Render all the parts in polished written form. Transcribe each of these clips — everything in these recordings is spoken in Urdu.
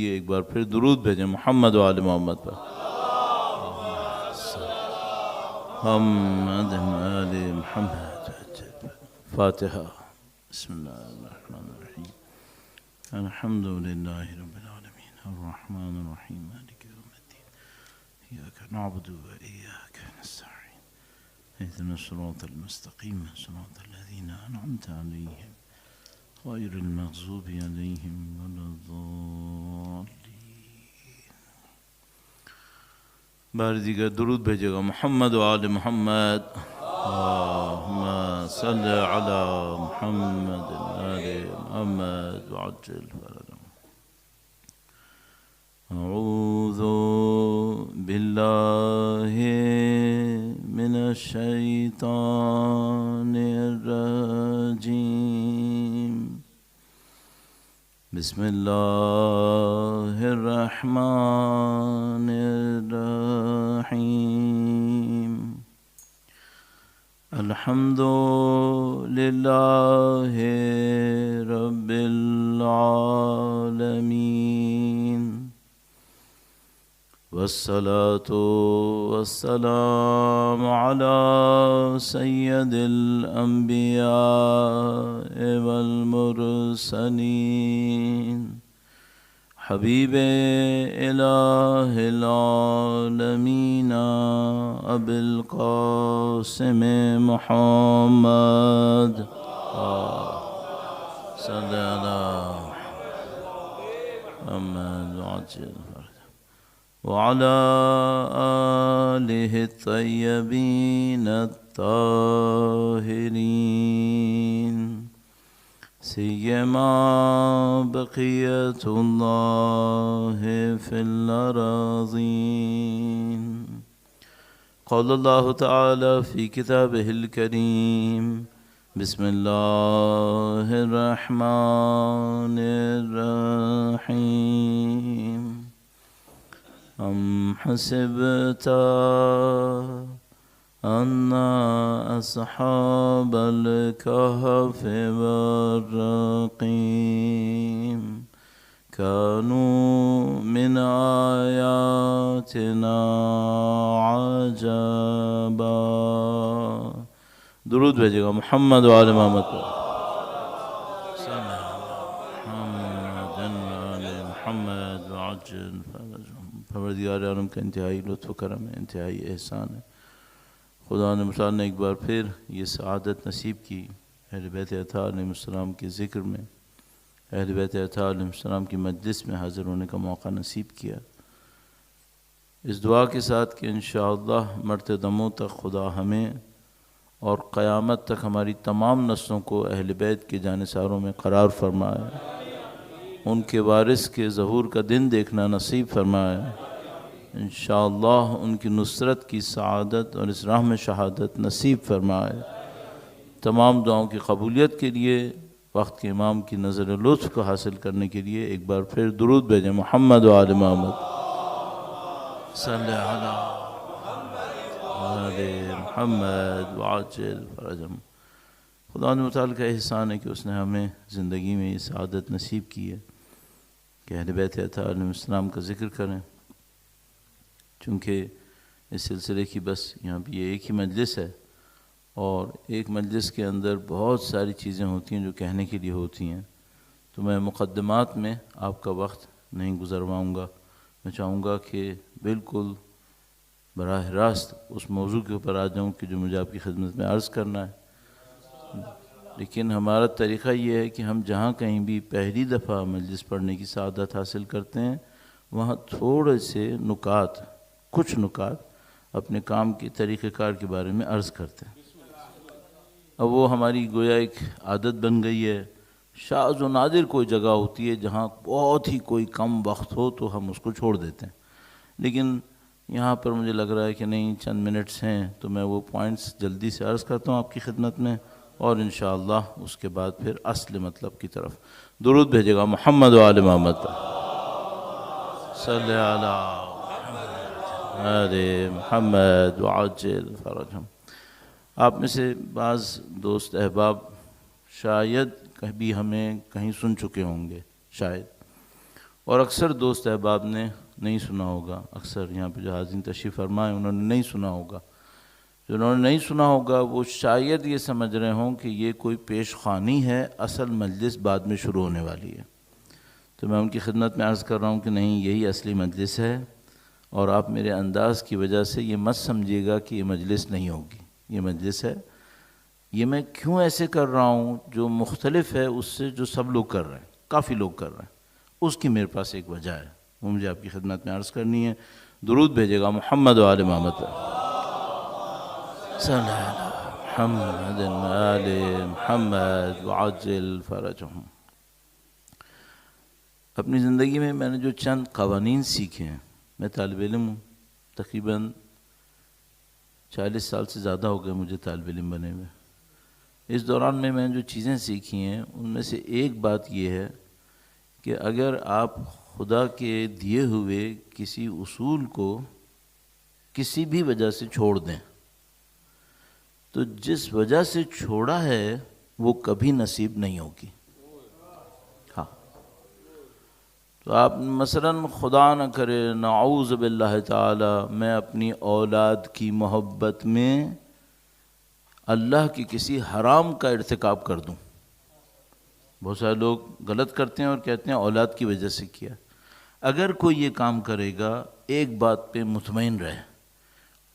یہ ایک بار پھر درود بھیجیں محمد و آل محمد پر. محمد آل محمد. فاتحہ. بسم اللہ الرحمن الرحیم. الحمد للہ رب العالمین الرحمن الرحیم مالک یوم الدین ایاک نعبد و ایاک نستعین اهدنا الصراط المستقیم صراط الذین انعمت علیہم غیر المغضوب علیہم ولا الضالین. بار دیگر درود بھیجے گا محمد و آل محمد. اللہم صلی علی محمد آل محمد وعجل فرجهم. اعوذ باللہ من الشیطان الرجیم. بسم اللہ الرحمن الرحیم. الحمد للہ رب العالمین والصلاة والسلام على سید الانبیاء والمرسلین حبیب الہ العالمین ابی القاسم محمد صلی اللہ محمد وعجل وعلى آله الطيبين الطاهرين سيما بقية الله في الأراضين. قال الله تعالى في كتابه الكريم بسم الله الرحمن الرحيم. أم حسبت أن أصحاب الكهف والرقيم كانوا من آياتنا عجبا. درود بھیجے گا محمد و آل محمد پر. محمد وعجل فرجهم. پروردگار عالم کا انتہائی لطف و کرم ہے، انتہائی احسان ہے. خدا نے متعال نے ایک بار پھر یہ سعادت نصیب کی اہل بیت اطہار علیہ السلام کے ذکر میں، اہل بیت اطہار علیہ السلام کی مجلس میں حاضر ہونے کا موقع نصیب کیا. اس دعا کے ساتھ کہ انشاءاللہ مرتے دموں تک خدا ہمیں اور قیامت تک ہماری تمام نسلوں کو اہل بیت کے جانثاروں میں قرار فرمائے، ان کے وارث کے ظہور کا دن دیکھنا نصیب فرمائے. انشاءاللہ ان کی نصرت کی سعادت اور اس راہ میں شہادت نصیب فرمائے. تمام دعاؤں کی قبولیت کے لیے وقت کے امام کی نظر لطف کو حاصل کرنے کے لیے ایک بار پھر درود بھیجیں محمد و آل محمد. صلی علی محمد وعجل فرجهم. خدا نے متعال کا احسان ہے کہ اس نے ہمیں زندگی میں یہ سعادت نصیب کی ہے کہ اہل بیت اطہار علیہ السلام کا ذکر کریں. چونکہ اس سلسلے کی بس یہاں پہ یہ ایک ہی مجلس ہے، اور ایک مجلس کے اندر بہت ساری چیزیں ہوتی ہیں جو کہنے کے لیے ہوتی ہیں، تو میں مقدمات میں آپ کا وقت نہیں گزرواؤں گا. میں چاہوں گا کہ بالکل براہ راست اس موضوع کے اوپر آ جاؤں کہ جو مجھے آپ کی خدمت میں عرض کرنا ہے. لیکن ہمارا طریقہ یہ ہے کہ ہم جہاں کہیں بھی پہلی دفعہ مجلس پڑھنے کی سعادت حاصل کرتے ہیں وہاں تھوڑے سے نکات، کچھ نکات اپنے کام کے طریقہ کار کے بارے میں عرض کرتے ہیں. اب وہ ہماری گویا ایک عادت بن گئی ہے. شاذ و نادر کوئی جگہ ہوتی ہے جہاں بہت ہی کوئی کم وقت ہو تو ہم اس کو چھوڑ دیتے ہیں، لیکن یہاں پر مجھے لگ رہا ہے کہ نہیں، چند منٹس ہیں تو میں وہ پوائنٹس جلدی سے عرض کرتا ہوں آپ کی خدمت میں، اور انشاءاللہ اس کے بعد پھر اصل مطلب کی طرف درود بھیجے گا محمد و آل محمد پر. صلی علی آل محمد وعجل فرجهم. آپ میں سے بعض دوست احباب شاید کبھی ہمیں کہیں سن چکے ہوں گے شاید، اور اکثر دوست احباب نے نہیں سنا ہوگا، اکثر یہاں پہ جو حاضرین تشریف فرمائے انہوں نے نہیں سنا ہوگا، جنہوں نے نہیں سنا ہوگا وہ شاید یہ سمجھ رہے ہوں کہ یہ کوئی پیش خوانی ہے، اصل مجلس بعد میں شروع ہونے والی ہے۔ تو میں ان کی خدمت میں عرض کر رہا ہوں کہ نہیں، یہی اصلی مجلس ہے، اور آپ میرے انداز کی وجہ سے یہ مت سمجھیے گا کہ یہ مجلس نہیں ہوگی، یہ مجلس ہے۔ یہ میں کیوں ایسے کر رہا ہوں جو مختلف ہے اس سے جو سب لوگ کر رہے ہیں، کافی لوگ کر رہے ہیں، اس کی میرے پاس ایک وجہ ہے، وہ مجھے آپ کی خدمت میں عرض کرنی ہے۔ درود بھیجے گا محمد و آل محمد صلی اللہ علیہ محمد آل محمد وعجل فرجہم۔ اپنی زندگی میں میں نے جو چند قوانین سیکھے ہیں، میں طالب علم ہوں، تقریباً 40 سال سے زیادہ ہو گئے مجھے طالب علم بنے ہوئے۔ اس دوران میں نے جو چیزیں سیکھی ہیں ان میں سے ایک بات یہ ہے کہ اگر آپ خدا کے دیے ہوئے کسی اصول کو کسی بھی وجہ سے چھوڑ دیں تو جس وجہ سے چھوڑا ہے وہ کبھی نصیب نہیں ہوگی۔ ہاں، تو آپ مثلاً خدا نہ کرے، نعوذ باللہ تعالی، میں اپنی اولاد کی محبت میں اللہ کی کسی حرام کا ارتکاب کر دوں۔ بہت سارے لوگ غلط کرتے ہیں اور کہتے ہیں اولاد کی وجہ سے کیا۔ اگر کوئی یہ کام کرے گا، ایک بات پہ مطمئن رہے،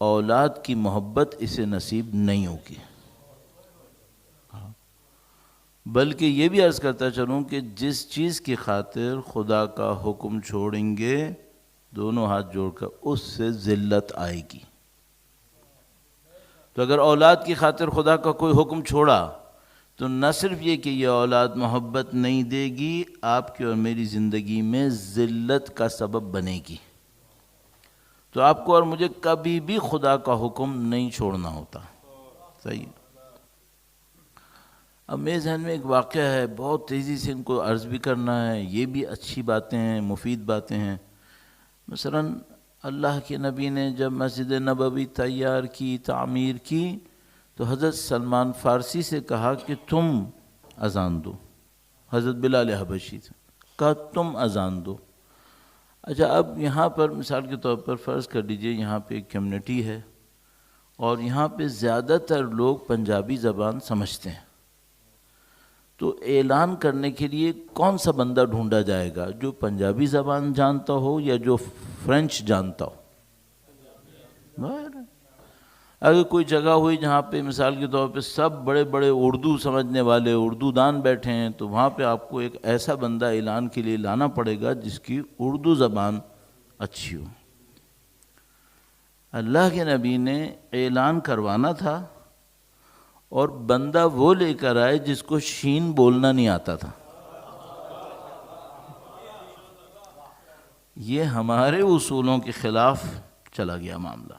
اولاد کی محبت اسے نصیب نہیں ہوگی۔ بلکہ یہ بھی عرض کرتا چلوں کہ جس چیز کی خاطر خدا کا حکم چھوڑیں گے، دونوں ہاتھ جوڑ کر اس سے ذلت آئے گی۔ تو اگر اولاد کی خاطر خدا کا کوئی حکم چھوڑا تو نہ صرف یہ کہ یہ اولاد محبت نہیں دے گی، آپ کی اور میری زندگی میں ذلت کا سبب بنے گی۔ تو آپ کو اور مجھے کبھی بھی خدا کا حکم نہیں چھوڑنا ہوتا۔ صحیح۔ اب میرے ذہن میں ایک واقعہ ہے، بہت تیزی سے ان کو عرض بھی کرنا ہے، یہ بھی اچھی باتیں ہیں، مفید باتیں ہیں۔ مثلاً اللہ کے نبی نے جب مسجد نبوی تیار کی، تعمیر کی، تو حضرت سلمان فارسی سے کہا کہ تم اذان دو۔ حضرت بلال حبشی سے کہا تم اذان دو۔ اچھا، اب یہاں پر مثال کے طور پر فرض کر لیجئے یہاں پہ ایک کمیونٹی ہے اور یہاں پہ زیادہ تر لوگ پنجابی زبان سمجھتے ہیں، تو اعلان کرنے کے لیے کون سا بندہ ڈھونڈا جائے گا؟ جو پنجابی زبان جانتا ہو یا جو فرینچ جانتا ہو؟ اگر کوئی جگہ ہوئی جہاں پہ مثال کے طور پہ سب بڑے بڑے اردو سمجھنے والے اردو دان بیٹھے ہیں، تو وہاں پہ آپ کو ایک ایسا بندہ اعلان کے لیے لانا پڑے گا جس کی اردو زبان اچھی ہو۔ اللہ کے نبی نے اعلان کروانا تھا اور بندہ وہ لے کر آئے جس کو شین بولنا نہیں آتا تھا۔ یہ ہمارے اصولوں کے خلاف چلا گیا معاملہ۔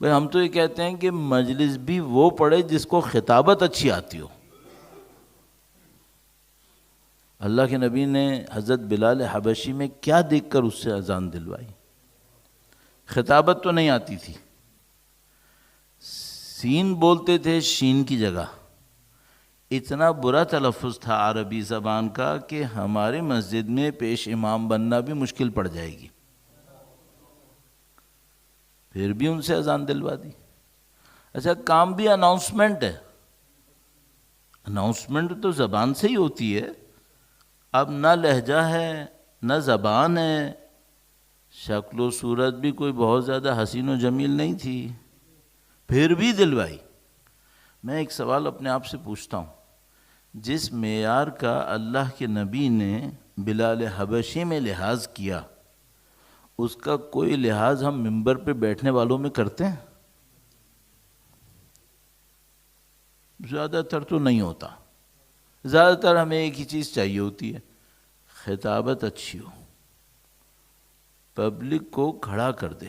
بھئی ہم تو یہ کہتے ہیں کہ مجلس بھی وہ پڑھے جس کو خطابت اچھی آتی ہو۔ اللہ کے نبی نے حضرت بلال حبشی میں کیا دیکھ کر اس سے اذان دلوائی؟ خطابت تو نہیں آتی تھی، سین بولتے تھے شین کی جگہ۔ اتنا برا تلفظ تھا عربی زبان کا کہ ہمارے مسجد میں پیش امام بننا بھی مشکل پڑ جائے گی، پھر بھی ان سے اذان دلوا دی۔ اچھا، کام بھی اناؤنسمنٹ ہے، اناؤنسمنٹ تو زبان سے ہی ہوتی ہے۔ اب نہ لہجہ ہے نہ زبان ہے، شکل و صورت بھی کوئی بہت زیادہ حسین و جمیل نہیں تھی، پھر بھی دلوائی۔ میں ایک سوال اپنے آپ سے پوچھتا ہوں، جس معیار کا اللہ کے نبی نے بلال حبشی میں لحاظ کیا، اس کا کوئی لحاظ ہم ممبر پہ بیٹھنے والوں میں کرتے ہیں؟ زیادہ تر تو نہیں ہوتا۔ زیادہ تر ہمیں ایک ہی چیز چاہیے ہوتی ہے، خطابت اچھی ہو، پبلک کو کھڑا کر دے۔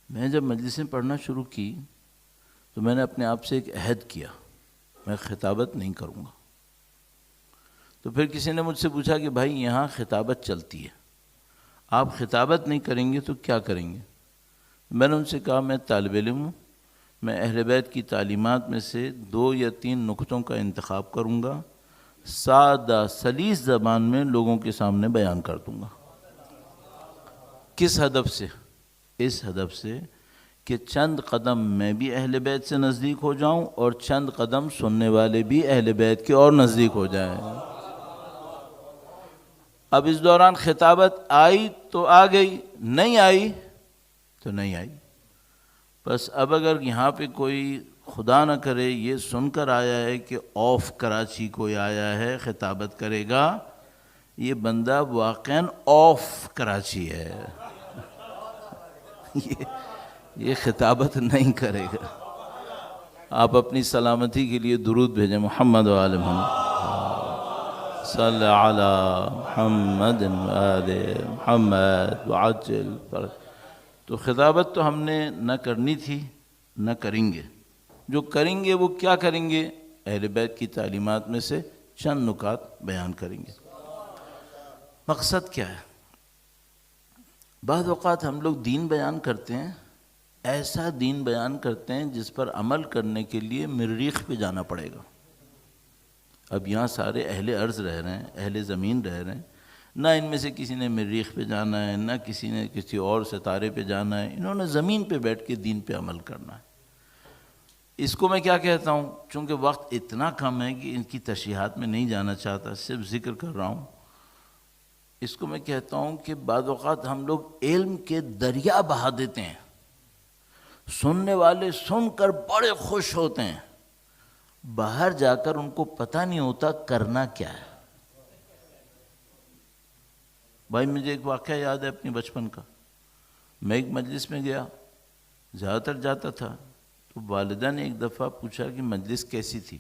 میں جب مجلسیں پڑھنا شروع کی تو میں نے اپنے آپ سے ایک عہد کیا، میں خطابت نہیں کروں گا۔ تو پھر کسی نے مجھ سے پوچھا کہ بھائی یہاں خطابت چلتی ہے، آپ خطابت نہیں کریں گے تو کیا کریں گے؟ میں نے ان سے کہا میں طالب علم ہوں، میں اہل بیت کی تعلیمات میں سے 2 یا 3 نکتوں کا انتخاب کروں گا، سادہ سلیس زبان میں لوگوں کے سامنے بیان کر دوں گا۔ کس ہدف سے؟ اس ہدف سے کہ چند قدم میں بھی اہل بیت سے نزدیک ہو جاؤں اور چند قدم سننے والے بھی اہل بیت کے اور نزدیک ہو جائیں۔ اب اس دوران خطابت آئی تو آ گئی، نہیں آئی تو نہیں آئی۔ بس اب اگر یہاں پہ کوئی خدا نہ کرے یہ سن کر آیا ہے کہ آف کراچی کوئی آیا ہے خطابت کرے گا، یہ بندہ واقعاً آف کراچی ہے، یہ خطابت نہیں کرے گا۔ آپ اپنی سلامتی کے لیے درود بھیجیں، محمد و آل محمد، صلی علی محمد و آل محمد وعجل فرج۔ تو خطابت تو ہم نے نہ کرنی تھی، نہ کریں گے۔ جو کریں گے وہ کیا کریں گے؟ اہل بیت کی تعلیمات میں سے چند نکات بیان کریں گے۔ مقصد کیا ہے؟ بعض اوقات ہم لوگ دین بیان کرتے ہیں، ایسا دین بیان کرتے ہیں جس پر عمل کرنے کے لیے مریخ پہ جانا پڑے گا۔ اب یہاں سارے اہل ارض رہ رہے ہیں، اہل زمین رہ رہے ہیں، نہ ان میں سے کسی نے مریخ پہ جانا ہے، نہ کسی نے کسی اور ستارے پہ جانا ہے، انہوں نے زمین پہ بیٹھ کے دین پہ عمل کرنا ہے۔ اس کو میں کیا کہتا ہوں؟ چونکہ وقت اتنا کم ہے کہ ان کی تشریحات میں نہیں جانا چاہتا، صرف ذکر کر رہا ہوں۔ اس کو میں کہتا ہوں کہ بعض اوقات ہم لوگ علم کے دریا بہا دیتے ہیں، سننے والے سن کر بڑے خوش ہوتے ہیں، باہر جا کر ان کو پتہ نہیں ہوتا کرنا کیا ہے۔ بھائی مجھے ایک واقعہ یاد ہے اپنی بچپن کا۔ میں ایک مجلس میں گیا، زیادہ تر جاتا تھا، تو والدہ نے ایک دفعہ پوچھا کہ مجلس کیسی تھی؟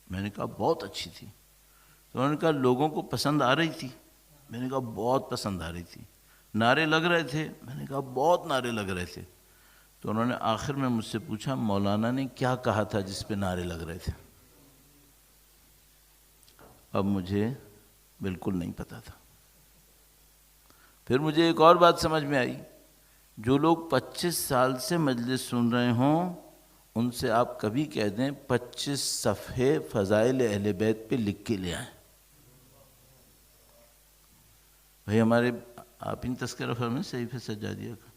میں نے کہا بہت اچھی تھی۔ تو انہوں نے کہا لوگوں کو پسند آ رہی تھی؟ میں نے کہا بہت پسند آ رہی تھی۔ نعرے لگ رہے تھے؟ میں نے کہا بہت نعرے لگ رہے تھے۔ تو انہوں نے آخر میں مجھ سے پوچھا مولانا نے کیا کہا تھا جس پہ نعرے لگ رہے تھے؟ اب مجھے بالکل نہیں پتا تھا۔ پھر مجھے ایک اور بات سمجھ میں آئی، جو لوگ 25 سال سے مجلس سن رہے ہوں ان سے آپ کبھی کہہ دیں 25 صفحے فضائل اہل بیت پہ لکھ کے لے آئیں۔ بھائی ہمارے آپ ان تذکرہ فرمائیں صحیفہ سجادیہ کا،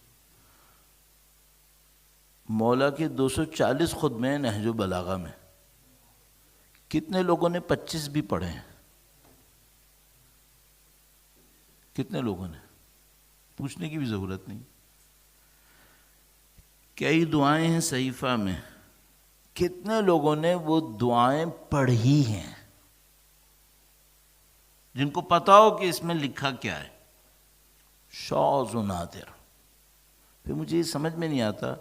مولا کے 240 خطبے ہیں نہج و بلاغہ میں، کتنے لوگوں نے 25 بھی پڑھے ہیں؟ کتنے لوگوں نے؟ پوچھنے کی بھی ضرورت نہیں۔ کئی دعائیں ہیں صحیفہ میں، کتنے لوگوں نے وہ دعائیں پڑھی ہیں جن کو پتا ہو کہ اس میں لکھا کیا ہے؟ شاذ و نادر۔ پھر مجھے یہ سمجھ میں نہیں آتا،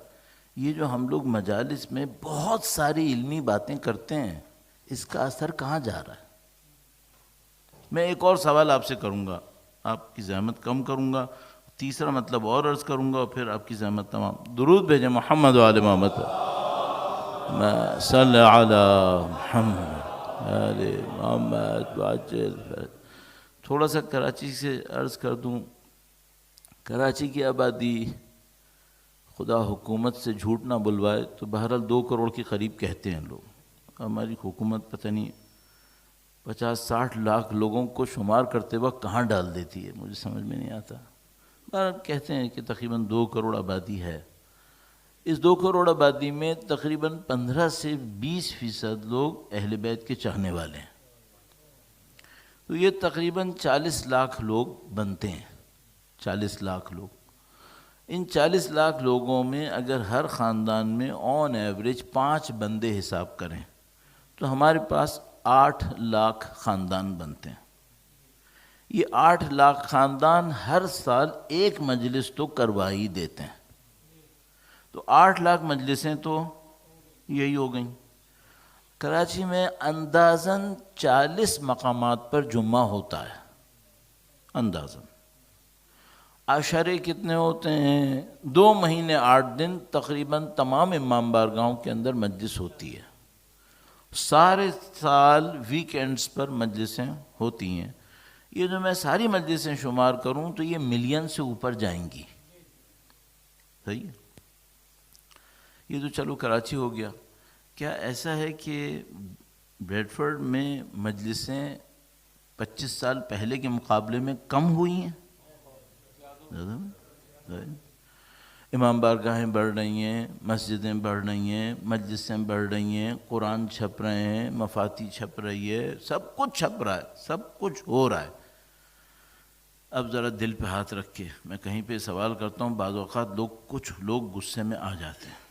یہ جو ہم لوگ مجالس میں بہت ساری علمی باتیں کرتے ہیں، اس کا اثر کہاں جا رہا ہے؟ میں ایک اور سوال آپ سے کروں گا، آپ کی زحمت کم کروں گا، تیسرا مطلب اور عرض کروں گا اور پھر آپ کی زحمت تمام۔ درود بھیجیں محمد و آل محمد، صلی علی محمد آل محمد وعجل فرج۔ تھوڑا سا کراچی سے عرض کر دوں، کراچی کی آبادی خدا حکومت سے جھوٹ نہ بلوائے تو بہرحال 2 کروڑ کے قریب کہتے ہیں لوگ۔ ہماری حکومت پتہ نہیں 50-60 لاکھ لوگوں کو شمار کرتے وقت کہاں ڈال دیتی ہے، مجھے سمجھ میں نہیں آتا۔ بہرحال کہتے ہیں کہ تقریباً 2 کروڑ آبادی ہے۔ اس 2 کروڑ آبادی میں تقریباً 15 سے 20% لوگ اہل بیت کے چاہنے والے ہیں، تو یہ تقریباً 40 لاکھ لوگ بنتے ہیں۔ 40 لاکھ لوگ، ان 40 لاکھ لوگوں میں اگر ہر خاندان میں آن ایوریج 5 بندے حساب کریں تو ہمارے پاس 8 لاکھ خاندان بنتے ہیں۔ یہ 8 لاکھ خاندان ہر سال ایک مجلس تو کروا ہی دیتے ہیں، تو 8 لاکھ مجلسیں تو یہی ہو گئیں۔ کراچی میں اندازاً 40 مقامات پر جمعہ ہوتا ہے، اندازاً۔ عشرے کتنے ہوتے ہیں؟ 2 مہینے 8 دن تقریباً تمام امام بارگاہوں کے اندر مجلس ہوتی ہے۔ سارے سال ویکینڈز پر مجلسیں ہوتی ہیں۔ یہ جو میں ساری مجلسیں شمار کروں تو یہ ملین سے اوپر جائیں گی، صحیح ہے؟ یہ تو چلو کراچی ہو گیا۔ کیا ایسا ہے کہ بریڈفورڈ میں مجلسیں 25 سال پہلے کے مقابلے میں کم ہوئی ہیں. امام بارگاہیں بڑھ رہی ہیں، مسجدیں بڑھ رہی ہیں، مجلسیں بڑھ رہی ہیں، قرآن چھپ رہے ہیں، مفاتی چھپ رہی ہے، سب کچھ چھپ رہا ہے، سب کچھ ہو رہا ہے. اب ذرا دل پہ ہاتھ رکھ کے میں کہیں پہ سوال کرتا ہوں، بعض اوقات کچھ لوگ غصے میں آ جاتے ہیں،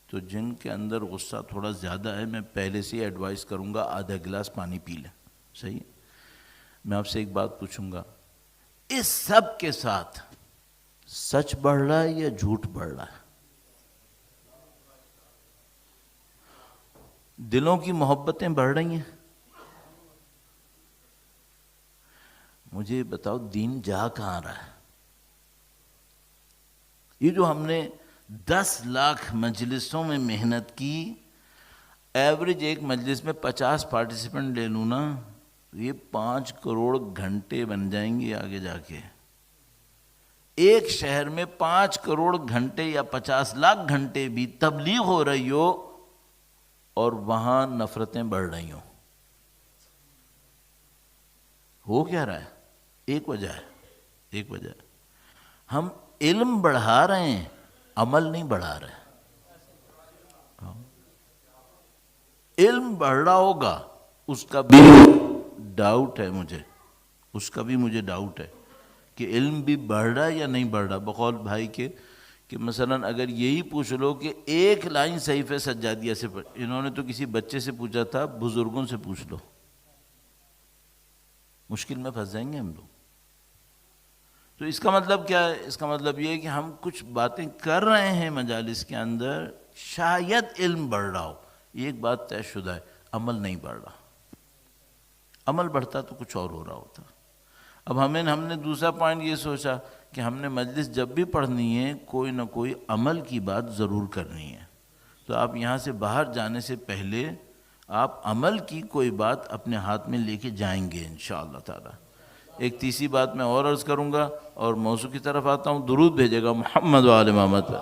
تو جن کے اندر غصہ تھوڑا زیادہ ہے میں پہلے سے ہی ایڈوائز کروں گا آدھا گلاس پانی پی لیں. صحیح ہے؟ میں آپ سے ایک بات پوچھوں گا، اس سب کے ساتھ سچ بڑھ رہا ہے یا جھوٹ بڑھ رہا ہے؟ دلوں کی محبتیں بڑھ رہی ہیں؟ مجھے بتاؤ دین جا کہاں رہا ہے؟ یہ جو ہم نے 10 لاکھ مجلسوں میں محنت کی، ایوریج ایک مجلس میں 50 پارٹیسپنٹ لے لوں نا، یہ 5 کروڑ گھنٹے بن جائیں گے آگے جا کے. ایک شہر میں 5 کروڑ گھنٹے یا 50 لاکھ گھنٹے بھی تبلیغ ہو رہی ہو اور وہاں نفرتیں بڑھ رہی ہوں. ہو کیا رہا ہے؟ ایک وجہ ہے، ہم علم بڑھا رہے ہیں، عمل نہیں بڑھا رہے. علم بڑھ رہا ہوگا اس کا بھی ڈاؤٹ ہے مجھے ڈاؤٹ ہے کہ علم بھی بڑھ رہا ہے یا نہیں بڑھ رہا. بقول بھائی کے کہ مثلا اگر یہی پوچھ لو کہ ایک لائن صحیفہ سجادیہ سے پڑھ، انہوں نے تو کسی بچے سے پوچھا تھا، بزرگوں سے پوچھ لو. مشکل میں پھنس جائیں گے ہم لوگ. تو اس کا مطلب کیا ہے؟ اس کا مطلب یہ ہے کہ ہم کچھ باتیں کر رہے ہیں مجالس کے اندر، شاید علم بڑھ رہا ہو. یہ ایک بات طے شدہ ہے، عمل نہیں بڑھ رہا. عمل بڑھتا تو کچھ اور ہو رہا ہوتا. اب ہم نے دوسرا پوائنٹ یہ سوچا کہ ہم نے مجلس جب بھی پڑھنی ہے کوئی نہ کوئی عمل کی بات ضرور کرنی ہے. تو آپ یہاں سے باہر جانے سے پہلے آپ عمل کی کوئی بات اپنے ہاتھ میں لے کے جائیں گے انشاءاللہ تعالی. ایک تیسری بات میں اور عرض کروں گا اور موضوع کی طرف آتا ہوں. درود بھیجے گا محمد و آل محمد پر.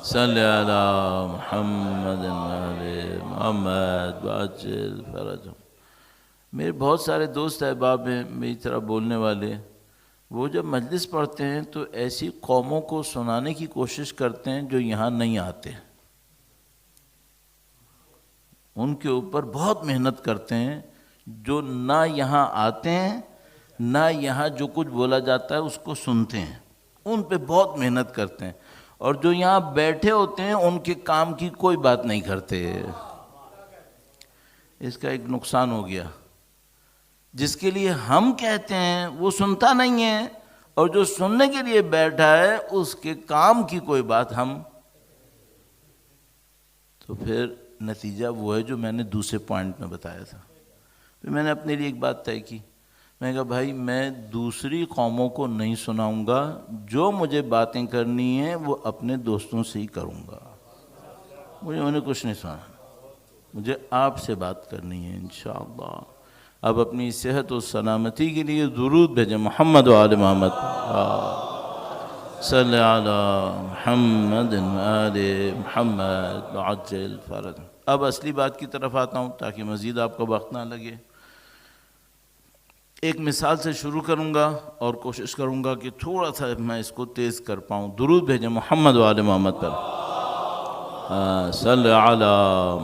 صلی علی محمد و آل محمد وعجل فرجهم. میرے بہت سارے دوست احباب ہیں میری طرح بولنے والے، وہ جب مجلس پڑھتے ہیں تو ایسی قوموں کو سنانے کی کوشش کرتے ہیں جو یہاں نہیں آتے، ان کے اوپر بہت محنت کرتے ہیں، جو نہ یہاں آتے ہیں نہ یہاں جو کچھ بولا جاتا ہے اس کو سنتے ہیں، ان پہ بہت محنت کرتے ہیں. اور جو یہاں بیٹھے ہوتے ہیں ان کے کام کی کوئی بات نہیں کرتے. اس کا ایک نقصان ہو گیا. جس کے لیے ہم کہتے ہیں وہ سنتا نہیں ہے، اور جو سننے کے لیے بیٹھا ہے اس کے کام کی کوئی بات ہم، تو پھر نتیجہ وہ ہے جو میں نے دوسرے پوائنٹ میں بتایا تھا. پھر میں نے اپنے لیے ایک بات طے کی، میں نے کہا بھائی میں دوسری قوموں کو نہیں سناؤں گا، جو مجھے باتیں کرنی ہیں وہ اپنے دوستوں سے ہی کروں گا. مجھے انہیں کچھ نہیں سنا، مجھے آپ سے بات کرنی ہے انشاءاللہ. اب اپنی صحت و سلامتی کے لیے درود بھیجیں محمد و آل محمد. صلی علی محمد و آل محمد وعجل فرج. اب اصلی بات کی طرف آتا ہوں تاکہ مزید آپ کو وقت نہ لگے. ایک مثال سے شروع کروں گا اور کوشش کروں گا کہ تھوڑا سا میں اس کو تیز کر پاؤں. درود بھیجیں محمد و آل محمد پر. صلی علی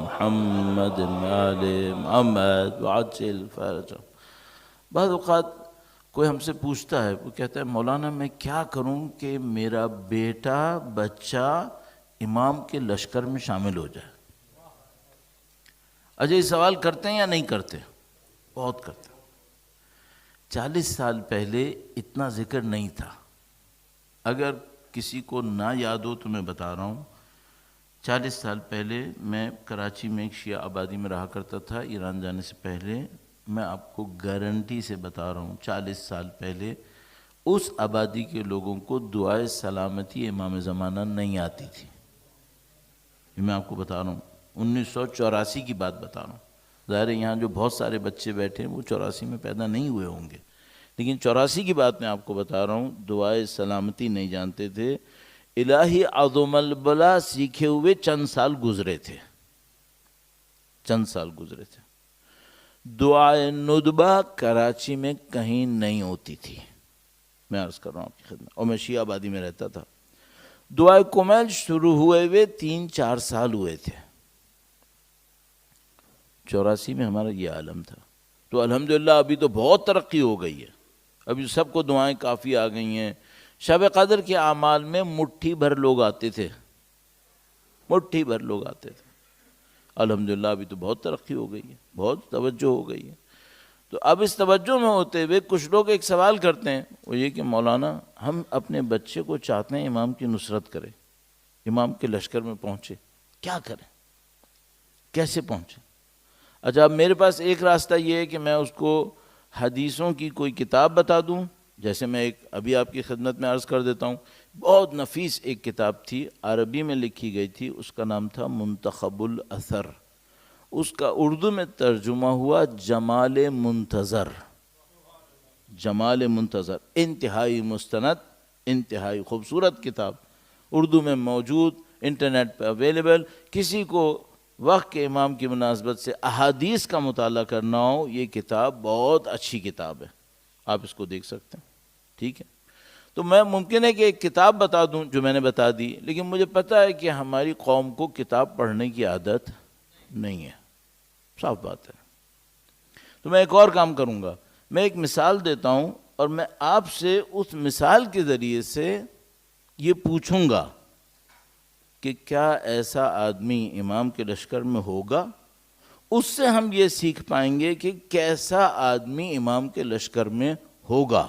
محمد و آل محمد وعجل فرج. بعض اوقات کوئی ہم سے پوچھتا ہے، وہ کہتا ہے مولانا میں کیا کروں کہ میرا بیٹا بچہ امام کے لشکر میں شامل ہو جائے. اچھا یہ سوال کرتے ہیں یا نہیں کرتے؟ بہت کرتے ہیں. 40 سال پہلے اتنا ذکر نہیں تھا. اگر کسی کو نہ یاد ہو تو میں بتا رہا ہوں، 40 سال پہلے میں کراچی میں ایک شیعہ آبادی میں رہا کرتا تھا ایران جانے سے پہلے. میں آپ کو گارنٹی سے بتا رہا ہوں 40 سال پہلے اس آبادی کے لوگوں کو دعائے سلامتی امام زمانہ نہیں آتی تھی. یہ میں آپ کو بتا رہا ہوں 1984 کی بات بتا رہا ہوں. ظاہر ہے یہاں جو بہت سارے بچے بیٹھے ہیں وہ 84 میں پیدا نہیں ہوئے ہوں گے، لیکن 84 کی بات میں آپ کو بتا رہا ہوں. دعائے سلامتی نہیں جانتے تھے. الہی عظم البلا سیکھے ہوئے چند سال گزرے تھے. چند سال گزرے تھے. دعائے ندبہ کراچی میں کہیں نہیں ہوتی تھی، میں عرض کر رہا ہوں آپ کی خدمت، اور میں شیعہ آبادی میں رہتا تھا. دعائے کمیل شروع ہوئے 3-4 سال ہوئے تھے. 84 میں ہمارا یہ عالم تھا. تو الحمدللہ ابھی تو بہت ترقی ہو گئی ہے، ابھی سب کو دعائیں کافی آ گئی ہیں. شب قدر کے اعمال میں مٹھی بھر لوگ آتے تھے، مٹھی بھر لوگ آتے تھے. الحمدللہ ابھی تو بہت ترقی ہو گئی ہے، بہت توجہ ہو گئی ہے. تو اب اس توجہ میں ہوتے ہوئے کچھ لوگ ایک سوال کرتے ہیں، وہ یہ کہ مولانا ہم اپنے بچے کو چاہتے ہیں امام کی نصرت کرے، امام کے لشکر میں پہنچے، کیا کریں، کیسے پہنچے؟ اچھا، اب میرے پاس ایک راستہ یہ ہے کہ میں اس کو حدیثوں کی کوئی کتاب بتا دوں، جیسے میں ایک ابھی آپ کی خدمت میں عرض کر دیتا ہوں. بہت نفیس ایک کتاب تھی، عربی میں لکھی گئی تھی، اس کا نام تھا منتخب الاثر. اس کا اردو میں ترجمہ ہوا جمال منتظر. جمال منتظر انتہائی مستند، انتہائی خوبصورت کتاب، اردو میں موجود، انٹرنیٹ پہ اویلیبل. کسی کو وقت کے امام کی مناسبت سے احادیث کا مطالعہ کرنا ہو، یہ کتاب بہت اچھی کتاب ہے، آپ اس کو دیکھ سکتے ہیں. ٹھیک ہے، تو میں ممکن ہے کہ ایک کتاب بتا دوں جو میں نے بتا دی، لیکن مجھے پتہ ہے کہ ہماری قوم کو کتاب پڑھنے کی عادت نہیں ہے، صاف بات ہے. تو میں ایک اور کام کروں گا، میں ایک مثال دیتا ہوں اور میں آپ سے اس مثال کے ذریعے سے یہ پوچھوں گا کہ کیا ایسا آدمی امام کے لشکر میں ہوگا. اس سے ہم یہ سیکھ پائیں گے کہ کیسا آدمی امام کے لشکر میں ہوگا.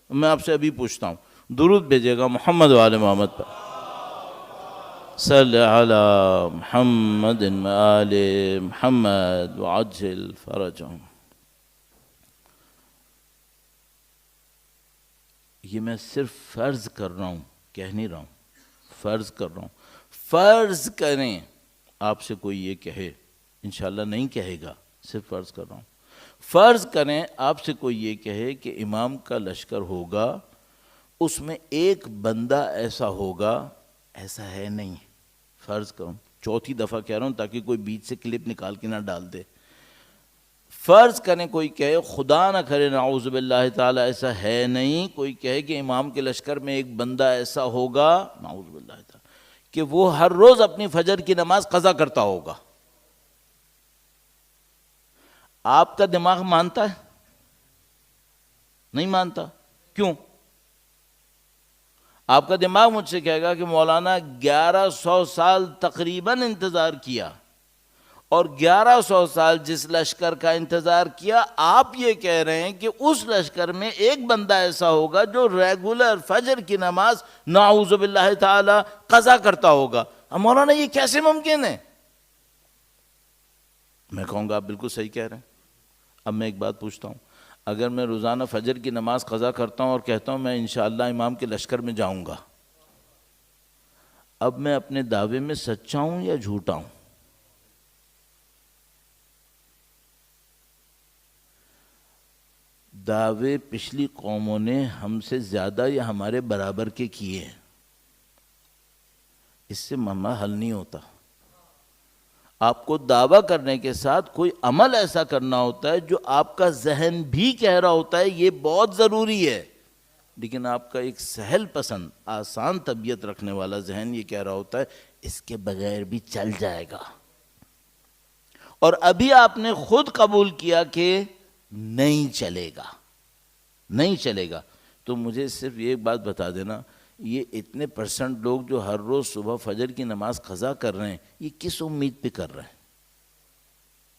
میں آپ سے ابھی پوچھتا ہوں، درود بھیجے گا محمد و آل محمد پر. صلی علی محمد و آل محمد وعجل فرجهم. یہ میں صرف فرض کر رہا ہوں، کہہ نہیں رہا ہوں، فرض کر رہا ہوں. فرض کریں آپ سے کوئی یہ کہے، انشاءاللہ نہیں کہے گا، صرف فرض کر رہا ہوں. فرض کریں آپ سے کوئی یہ کہے کہ امام کا لشکر ہوگا، اس میں ایک بندہ ایسا ہوگا، ایسا ہے نہیں، فرض کروں، چوتھی دفعہ کہہ رہا ہوں تاکہ کوئی بیچ سے کلپ نکال کے نہ ڈال دے. فرض کریں کوئی کہے، خدا نہ کرے نعوذ باللہ تعالی ایسا ہے نہیں، کوئی کہے کہ امام کے لشکر میں ایک بندہ ایسا ہوگا، نعوذ باللہ تعالی، کہ وہ ہر روز اپنی فجر کی نماز قضا کرتا ہوگا. آپ کا دماغ مانتا ہے؟ نہیں مانتا. کیوں؟ آپ کا دماغ مجھ سے کہے گا کہ مولانا 1100 سال تقریباً انتظار کیا، اور 1100 سال جس لشکر کا انتظار کیا، آپ یہ کہہ رہے ہیں کہ اس لشکر میں ایک بندہ ایسا ہوگا جو ریگولر فجر کی نماز نعوذ باللہ تعالی قضا کرتا ہوگا. اب مولانا یہ کیسے ممکن ہے؟ میں کہوں گا آپ بالکل صحیح کہہ رہے ہیں. اب میں ایک بات پوچھتا ہوں، اگر میں روزانہ فجر کی نماز قضا کرتا ہوں اور کہتا ہوں میں انشاءاللہ امام کے لشکر میں جاؤں گا، اب میں اپنے دعوے میں سچا ہوں یا جھوٹا ہوں؟ دعوے پچھلی قوموں نے ہم سے زیادہ یا ہمارے برابر کے کیے ہیں، اس سے معاملہ حل نہیں ہوتا. آپ کو دعویٰ کرنے کے ساتھ کوئی عمل ایسا کرنا ہوتا ہے جو آپ کا ذہن بھی کہہ رہا ہوتا ہے یہ بہت ضروری ہے، لیکن آپ کا ایک سہل پسند آسان طبیعت رکھنے والا ذہن یہ کہہ رہا ہوتا ہے اس کے بغیر بھی چل جائے گا. اور ابھی آپ نے خود قبول کیا کہ نہیں چلے گا، نہیں چلے گا. تو مجھے صرف یہ ایک بات بتا دینا، یہ اتنے % لوگ جو ہر روز صبح فجر کی نماز قضا کر رہے ہیں، یہ کس امید پہ کر رہے ہیں؟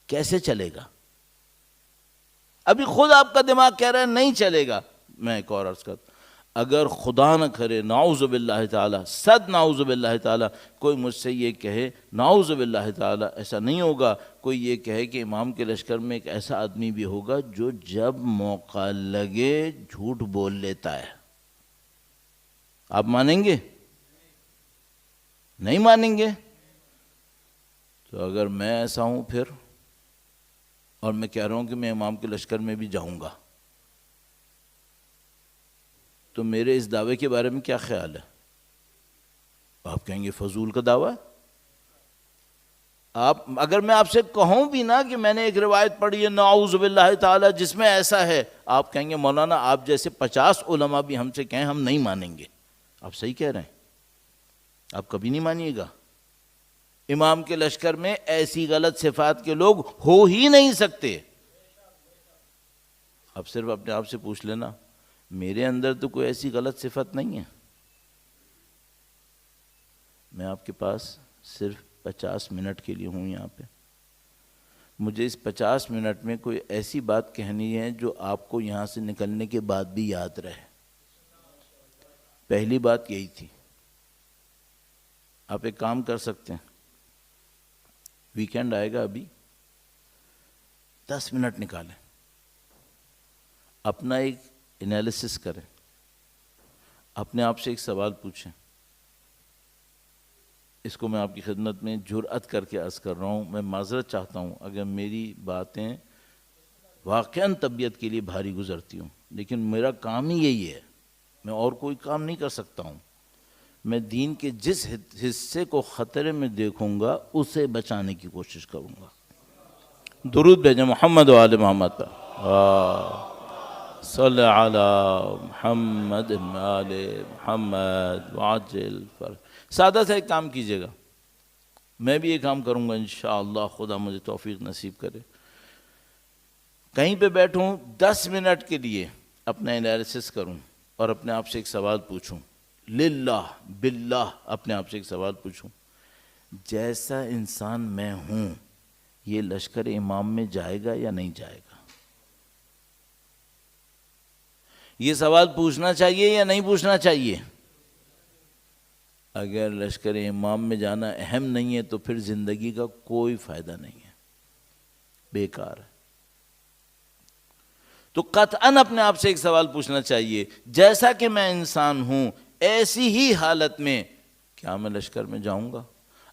کیسے چلے گا؟ ابھی خود آپ کا دماغ کہہ رہا ہے نہیں چلے گا. میں ایک اور عرض کرتا، اگر خدا نہ کرے نعوذ باللہ تعالی، صد نعوذ باللہ تعالی، کوئی مجھ سے یہ کہے، نعوذ باللہ تعالی ایسا نہیں ہوگا، کوئی یہ کہے کہ امام کے لشکر میں ایک ایسا آدمی بھی ہوگا جو جب موقع لگے جھوٹ بول لیتا ہے، آپ مانیں گے؟ نہیں مانیں گے. تو اگر میں ایسا ہوں پھر، اور میں کہہ رہا ہوں کہ میں امام کے لشکر میں بھی جاؤں گا، تو میرے اس دعوے کے بارے میں کیا خیال ہے؟ آپ کہیں گے فضول کا دعویٰ ہے. آپ اگر میں آپ سے کہوں بھی نا کہ میں نے ایک روایت پڑھی ہے نعوذ باللہ تعالی جس میں ایسا ہے، آپ کہیں گے مولانا آپ جیسے 50 علماء بھی ہم سے کہیں ہم نہیں مانیں گے۔ آپ صحیح کہہ رہے ہیں، آپ کبھی نہیں مانیے گا۔ امام کے لشکر میں ایسی غلط صفات کے لوگ ہو ہی نہیں سکتے۔ اب صرف اپنے آپ سے پوچھ لینا، میرے اندر تو کوئی ایسی غلط صفت نہیں ہے۔ میں آپ کے پاس صرف 50 منٹ کے لیے ہوں یہاں پہ، مجھے اس 50 منٹ میں کوئی ایسی بات کہنی ہے جو آپ کو یہاں سے نکلنے کے بعد بھی یاد رہے۔ پہلی بات یہی تھی۔ آپ ایک کام کر سکتے ہیں، ویکینڈ آئے گا ابھی، 10 منٹ نکالیں، اپنا ایک انالیسس کریں، اپنے آپ سے ایک سوال پوچھیں۔ اس کو میں آپ کی خدمت میں جرأت کر کے عرض کر رہا ہوں، میں معذرت چاہتا ہوں اگر میری باتیں واقعاً طبیعت کے لیے بھاری گزرتی ہوں، لیکن میرا کام ہی یہی ہے، میں اور کوئی کام نہیں کر سکتا ہوں۔ میں دین کے جس حصے کو خطرے میں دیکھوں گا اسے بچانے کی کوشش کروں گا۔ درود بھیجیں محمد و آل محمد پر، صلی علی محمد آل محمد وعجل فرج۔ سادہ سا ایک کام کیجئے گا، میں بھی یہ کام کروں گا انشاءاللہ، خدا مجھے توفیق نصیب کرے۔ کہیں پہ بیٹھوں 10 منٹ کے لیے اپنا انالیسس کروں اور اپنے آپ سے ایک سوال پوچھوں، للہ باللہ اپنے آپ سے ایک سوال پوچھوں، جیسا انسان میں ہوں یہ لشکر امام میں جائے گا یا نہیں جائے گا؟ یہ سوال پوچھنا چاہیے یا نہیں پوچھنا چاہیے؟ اگر لشکر امام میں جانا اہم نہیں ہے تو پھر زندگی کا کوئی فائدہ نہیں ہے، بیکار ہے۔ تو قطعاً اپنے آپ سے ایک سوال پوچھنا چاہیے، جیسا کہ میں انسان ہوں ایسی ہی حالت میں کیا میں لشکر میں جاؤں گا؟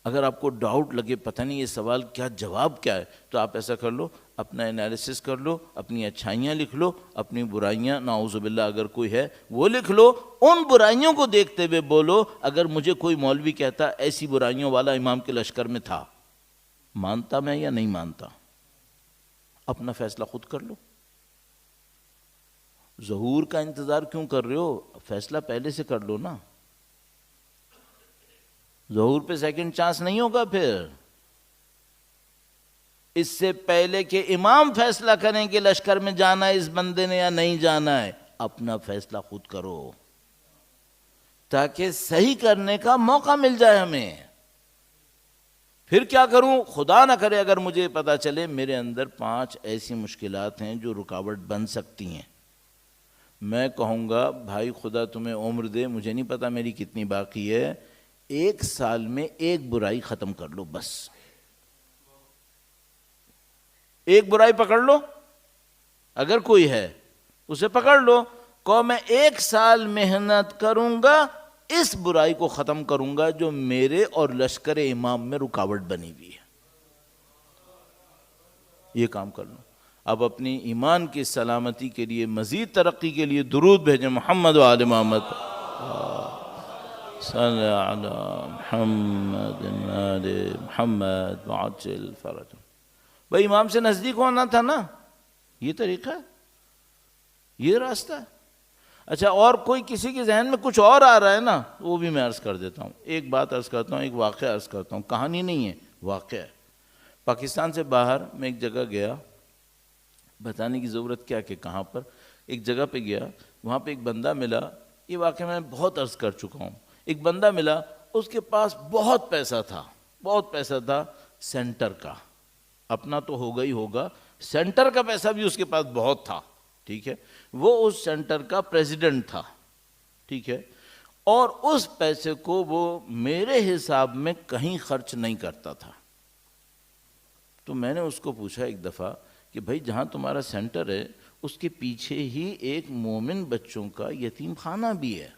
اگر آپ کو ڈاؤٹ لگے پتہ نہیں یہ سوال کیا جواب کیا ہے، تو آپ ایسا کر لو، اپنا انالیسس کر لو، اپنی اچھائیاں لکھ لو، اپنی برائیاں نعوذ باللہ اگر کوئی ہے وہ لکھ لو، ان برائیوں کو دیکھتے ہوئے بولو اگر مجھے کوئی مولوی کہتا ایسی برائیوں والا امام کے لشکر میں تھا، مانتا میں یا نہیں مانتا؟ اپنا فیصلہ خود کر لو۔ ظہور کا انتظار کیوں کر رہے ہو؟ فیصلہ پہلے سے کر لو نا۔ ظہور پہ سیکنڈ چانس نہیں ہوگا پھر۔ اس سے پہلے کہ امام فیصلہ کریں کہ لشکر میں جانا ہے اس بندے نے یا نہیں جانا ہے، اپنا فیصلہ خود کرو تاکہ صحیح کرنے کا موقع مل جائے ہمیں۔ پھر کیا کروں؟ خدا نہ کرے اگر مجھے پتا چلے میرے اندر 5 ایسی مشکلات ہیں جو رکاوٹ بن سکتی ہیں، میں کہوں گا بھائی خدا تمہیں عمر دے، مجھے نہیں پتا میری کتنی باقی ہے، 1 سال میں 1 برائی ختم کر لو، بس 1 برائی پکڑ لو، اگر کوئی ہے اسے پکڑ لو، کہ میں 1 سال محنت کروں گا اس برائی کو ختم کروں گا جو میرے اور لشکر امام میں رکاوٹ بنی ہوئی ہے۔ یہ کام کر لو۔ اب اپنی ایمان کی سلامتی کے لیے، مزید ترقی کے لیے درود بھیجیں محمد و آل محمد، صلی علی محمد آل محمد وعجل فرج۔ بھائی امام سے نزدیک ہونا تھا نا، یہ طریقہ ہے، یہ راستہ ہے۔ اچھا اور کوئی کسی کے ذہن میں کچھ اور آ رہا ہے نا، وہ بھی میں عرض کر دیتا ہوں، ایک بات عرض کرتا ہوں، ایک واقعہ عرض کرتا ہوں، کہانی نہیں ہے، واقعہ ہے۔ پاکستان سے باہر میں ایک جگہ گیا، بتانے کی ضرورت کیا کہ کہاں پر، ایک جگہ پہ گیا، وہاں پہ ایک بندہ ملا، یہ واقعہ میں بہت عرض کر چکا ہوں، ایک بندہ ملا، اس کے پاس بہت پیسہ تھا، بہت پیسہ تھا سینٹر کا، اپنا تو ہوگا ہی ہوگا، سینٹر کا پیسہ بھی اس کے پاس بہت تھا، ٹھیک ہے، وہ اس سینٹر کا پریزیڈنٹ تھا، ٹھیک ہے، اور اس پیسے کو وہ میرے حساب میں کہیں خرچ نہیں کرتا تھا۔ تو میں نے اس کو پوچھا ایک دفعہ کہ بھائی جہاں تمہارا سینٹر ہے اس کے پیچھے ہی ایک مومن بچوں کا یتیم خانہ بھی ہے،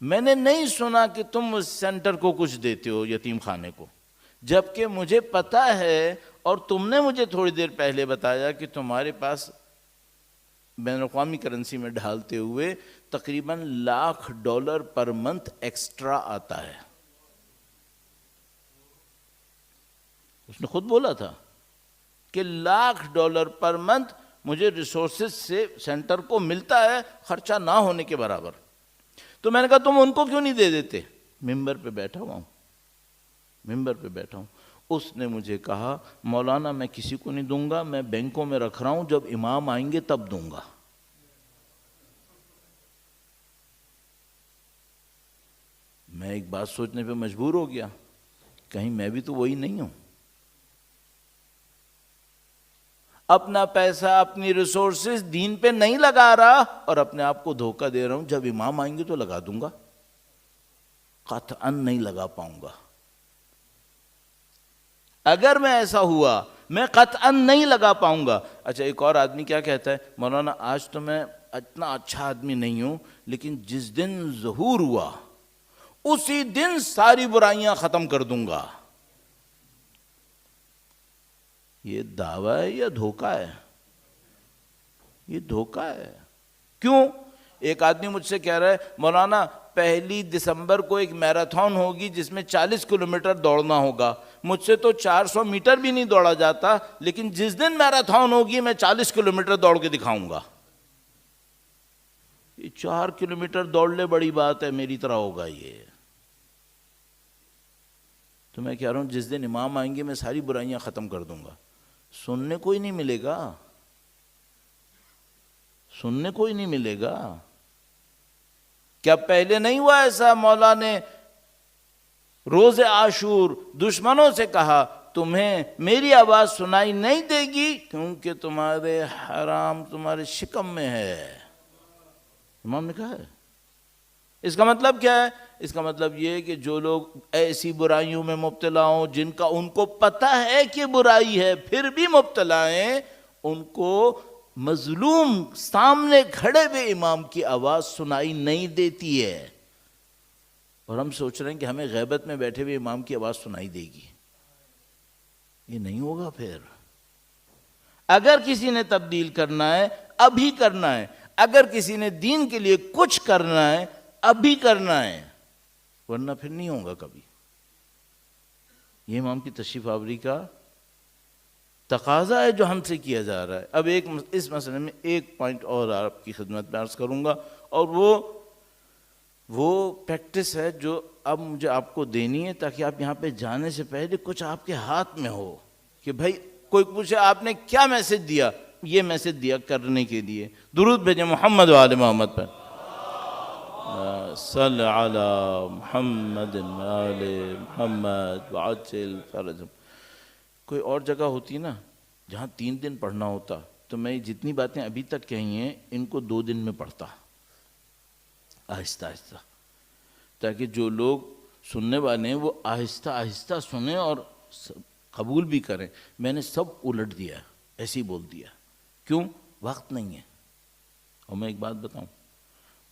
میں نے نہیں سنا کہ تم اس سینٹر کو کچھ دیتے ہو یتیم خانے کو، جبکہ مجھے پتا ہے اور تم نے مجھے تھوڑی دیر پہلے بتایا کہ تمہارے پاس بین الاقوامی کرنسی میں ڈھالتے ہوئے تقریباً $1,00,000 پر منتھ ایکسٹرا آتا ہے۔ اس نے خود بولا تھا کہ $1,00,000 پر منتھ مجھے ریسورسز سے سینٹر کو ملتا ہے خرچہ نہ ہونے کے برابر. تو میں نے کہا تم ان کو کیوں نہیں دے دیتے؟ ممبر پہ بیٹھا ہوا ہوں، ممبر پہ بیٹھا ہوں. اس نے مجھے کہا مولانا میں کسی کو نہیں دوں گا، میں بینکوں میں رکھ رہا ہوں، جب امام آئیں گے تب دوں گا. میں ایک بات سوچنے پہ مجبور ہو گیا، کہیں میں بھی تو وہی نہیں ہوں. اپنا پیسہ اپنی ریسورسز دین پہ نہیں لگا رہا اور اپنے آپ کو دھوکہ دے رہا ہوں، جب امام آئیں گے تو لگا دوں گا، قطعاً نہیں لگا پاؤں گا. اگر میں ایسا ہوا میں قطعاً نہیں لگا پاؤں گا. اچھا ایک اور آدمی کیا کہتا ہے، مولانا آج تو میں اتنا اچھا آدمی نہیں ہوں، لیکن جس دن ظہور ہوا اسی دن ساری برائیاں ختم کر دوں گا. یہ دعویٰ ہے یا دھوکہ ہے؟ یہ دھوکہ ہے. کیوں؟ ایک آدمی مجھ سے کہہ رہا ہے مولانا 1 دسمبر کو ایک میراتھن ہوگی جس میں 40 کلومیٹر دوڑنا ہوگا. مجھ سے تو 400 میٹر بھی نہیں دوڑا جاتا، لیکن جس دن میراتھن ہوگی میں 40 کلومیٹر دوڑ کے دکھاؤں گا. یہ 4 کلومیٹر دوڑ لے بڑی بات ہے، میری طرح ہوگا یہ. تو میں کہہ رہا ہوں جس دن امام آئیں گے میں ساری برائیاں ختم کر دوں گا. سننے کوئی نہیں ملے گا، سننے کوئی نہیں ملے گا. کیا پہلے نہیں ہوا ایسا؟ مولا نے روز عاشور دشمنوں سے کہا تمہیں میری آواز سنائی نہیں دے گی کیونکہ تمہارے حرام تمہارے شکم میں ہے. امام نے کہا ہے. اس کا مطلب کیا ہے؟ اس کا مطلب یہ ہے کہ جو لوگ ایسی برائیوں میں مبتلا ہوں جن کا ان کو پتہ ہے کہ برائی ہے پھر بھی مبتلا ہیں، ان کو مظلوم سامنے کھڑے ہوئے امام کی آواز سنائی نہیں دیتی ہے، اور ہم سوچ رہے ہیں کہ ہمیں غیبت میں بیٹھے ہوئے امام کی آواز سنائی دے گی. یہ نہیں ہوگا. پھر اگر کسی نے تبدیل کرنا ہے ابھی کرنا ہے، اگر کسی نے دین کے لیے کچھ کرنا ہے ابھی کرنا ہے، ورنہ پھر نہیں ہوگا کبھی. یہ امام کی تشریف آوری کا تقاضا ہے جو ہم سے کیا جا رہا ہے. اب اس مسئلے میں ایک پوائنٹ اور آپ کی خدمت میں عرض کروں گا، اور وہ پریکٹس ہے جو اب مجھے آپ کو دینی ہے تاکہ آپ یہاں پہ جانے سے پہلے کچھ آپ کے ہاتھ میں ہو کہ بھائی کوئی پوچھے آپ نے کیا میسج دیا، یہ میسج دیا کرنے کے لیے. درود بھیجیں محمد و آل محمد پر. صلی علی محمد آل محمد وعجل فرجهم. کوئی اور جگہ ہوتی نا جہاں 3 دن پڑھنا ہوتا تو میں جتنی باتیں ابھی تک کہی ہیں ان کو 2 دن میں پڑھتا آہستہ آہستہ، تاکہ جو لوگ سننے والے ہیں وہ آہستہ آہستہ سنیں اور قبول بھی کریں. میں نے سب الٹ دیا، ایسے ہی بول دیا. کیوں؟ وقت نہیں ہے. اور میں ایک بات بتاؤں،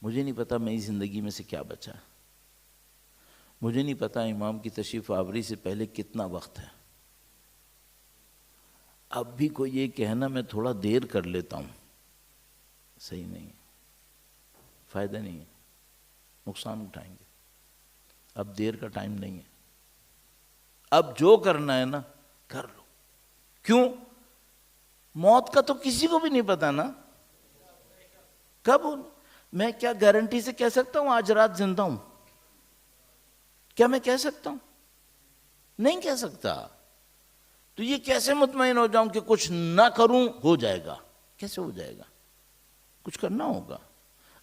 مجھے نہیں پتا میری زندگی میں سے کیا بچا، مجھے نہیں پتا امام کی تشریف آوری سے پہلے کتنا وقت ہے. اب بھی کوئی یہ کہنا میں تھوڑا دیر کر لیتا ہوں، صحیح نہیں ہے، فائدہ نہیں ہے، نقصان اٹھائیں گے. اب دیر کا ٹائم نہیں ہے، اب جو کرنا ہے نا کر لو. کیوں؟ موت کا تو کسی کو بھی نہیں پتا نا کب. میں کیا گارنٹی سے کہہ سکتا ہوں آج رات زندہ ہوں؟ کیا میں کہہ سکتا ہوں؟ نہیں کہہ سکتا. تو یہ کیسے مطمئن ہو جاؤں کہ کچھ نہ کروں ہو جائے گا؟ کیسے ہو جائے گا؟ کچھ کرنا ہوگا.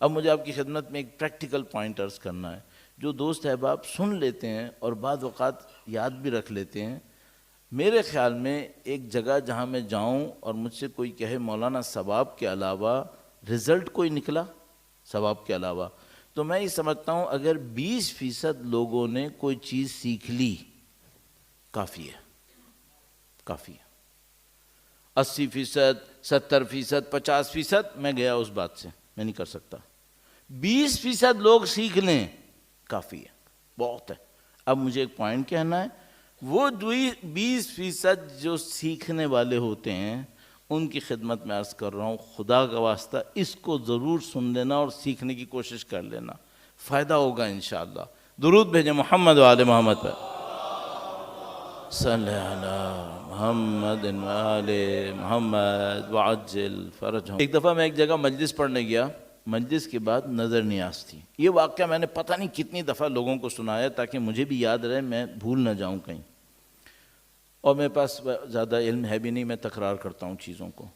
اب مجھے آپ کی خدمت میں ایک پریکٹیکل پوائنٹ عرض کرنا ہے. جو دوست احباب سن لیتے ہیں اور بعض اوقات یاد بھی رکھ لیتے ہیں، میرے خیال میں ایک جگہ جہاں میں جاؤں اور مجھ سے کوئی کہے مولانا ثواب کے علاوہ رزلٹ کوئی نکلا ثواب کے علاوہ، تو میں یہ سمجھتا ہوں اگر 20% لوگوں نے کوئی چیز سیکھ لی کافی ہے، کافی ہے. 80%، 70%، 50% میں گیا اس بات سے، میں نہیں کر سکتا. 20% لوگ سیکھ لیں کافی ہے، بہت ہے. اب مجھے ایک پوائنٹ کہنا ہے، وہ 20% جو سیکھنے والے ہوتے ہیں ان کی خدمت میں عرض کر رہا ہوں، خدا کا واسطہ اس کو ضرور سن لینا اور سیکھنے کی کوشش کر لینا، فائدہ ہوگا انشاءاللہ. درود بھیجیں محمد و آل محمد پر. صلی علی محمد وآل محمد وعجل فرجہم. ایک دفعہ میں ایک جگہ مجلس پڑھنے گیا. مجلس کے بعد نظر نیاز تھی. یہ واقعہ میں نے پتہ نہیں کتنی دفعہ لوگوں کو سنایا تاکہ مجھے بھی یاد رہے، میں بھول نہ جاؤں کہیں. اور میرے پاس زیادہ علم ہے بھی نہیں، میں تکرار کرتا ہوں چیزوں کو.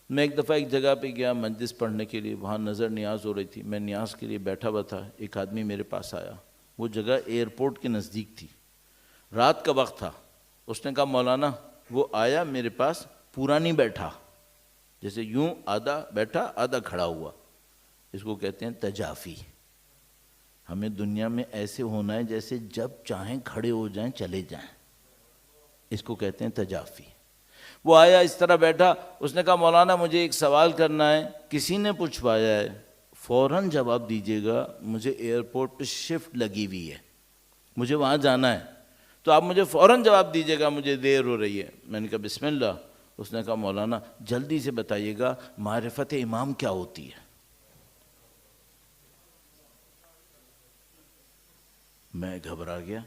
میں ایک دفعہ ایک جگہ پہ گیا مجلس پڑھنے کے لیے، وہاں نظر نیاز ہو رہی تھی. میں نیاز کے لیے بیٹھا ہوا تھا، ایک آدمی میرے پاس آیا. وہ جگہ ایئرپورٹ کے نزدیک تھی، رات کا وقت تھا. اس نے کہا مولانا، وہ آیا میرے پاس پورا نہیں بیٹھا، جیسے یوں آدھا بیٹھا آدھا کھڑا ہوا. اس کو کہتے ہیں تجافی. ہمیں دنیا میں ایسے ہونا ہے جیسے جب چاہیں کھڑے ہو جائیں چلے جائیں، اس کو کہتے ہیں تجافی. وہ آیا اس طرح بیٹھا. اس نے کہا مولانا مجھے ایک سوال کرنا ہے، کسی نے پوچھوایا ہے، فوراً جواب دیجیے گا. مجھے ایئرپورٹ پہ شفٹ لگی ہوئی ہے، مجھے وہاں جانا ہے، تو آپ مجھے فوراً جواب دیجیے گا، مجھے دیر ہو رہی ہے. میں نے کہا بسم اللہ. اس نے کہا مولانا جلدی سے بتائیے گا معرفت امام کیا ہوتی ہے. میں گھبرا گیا.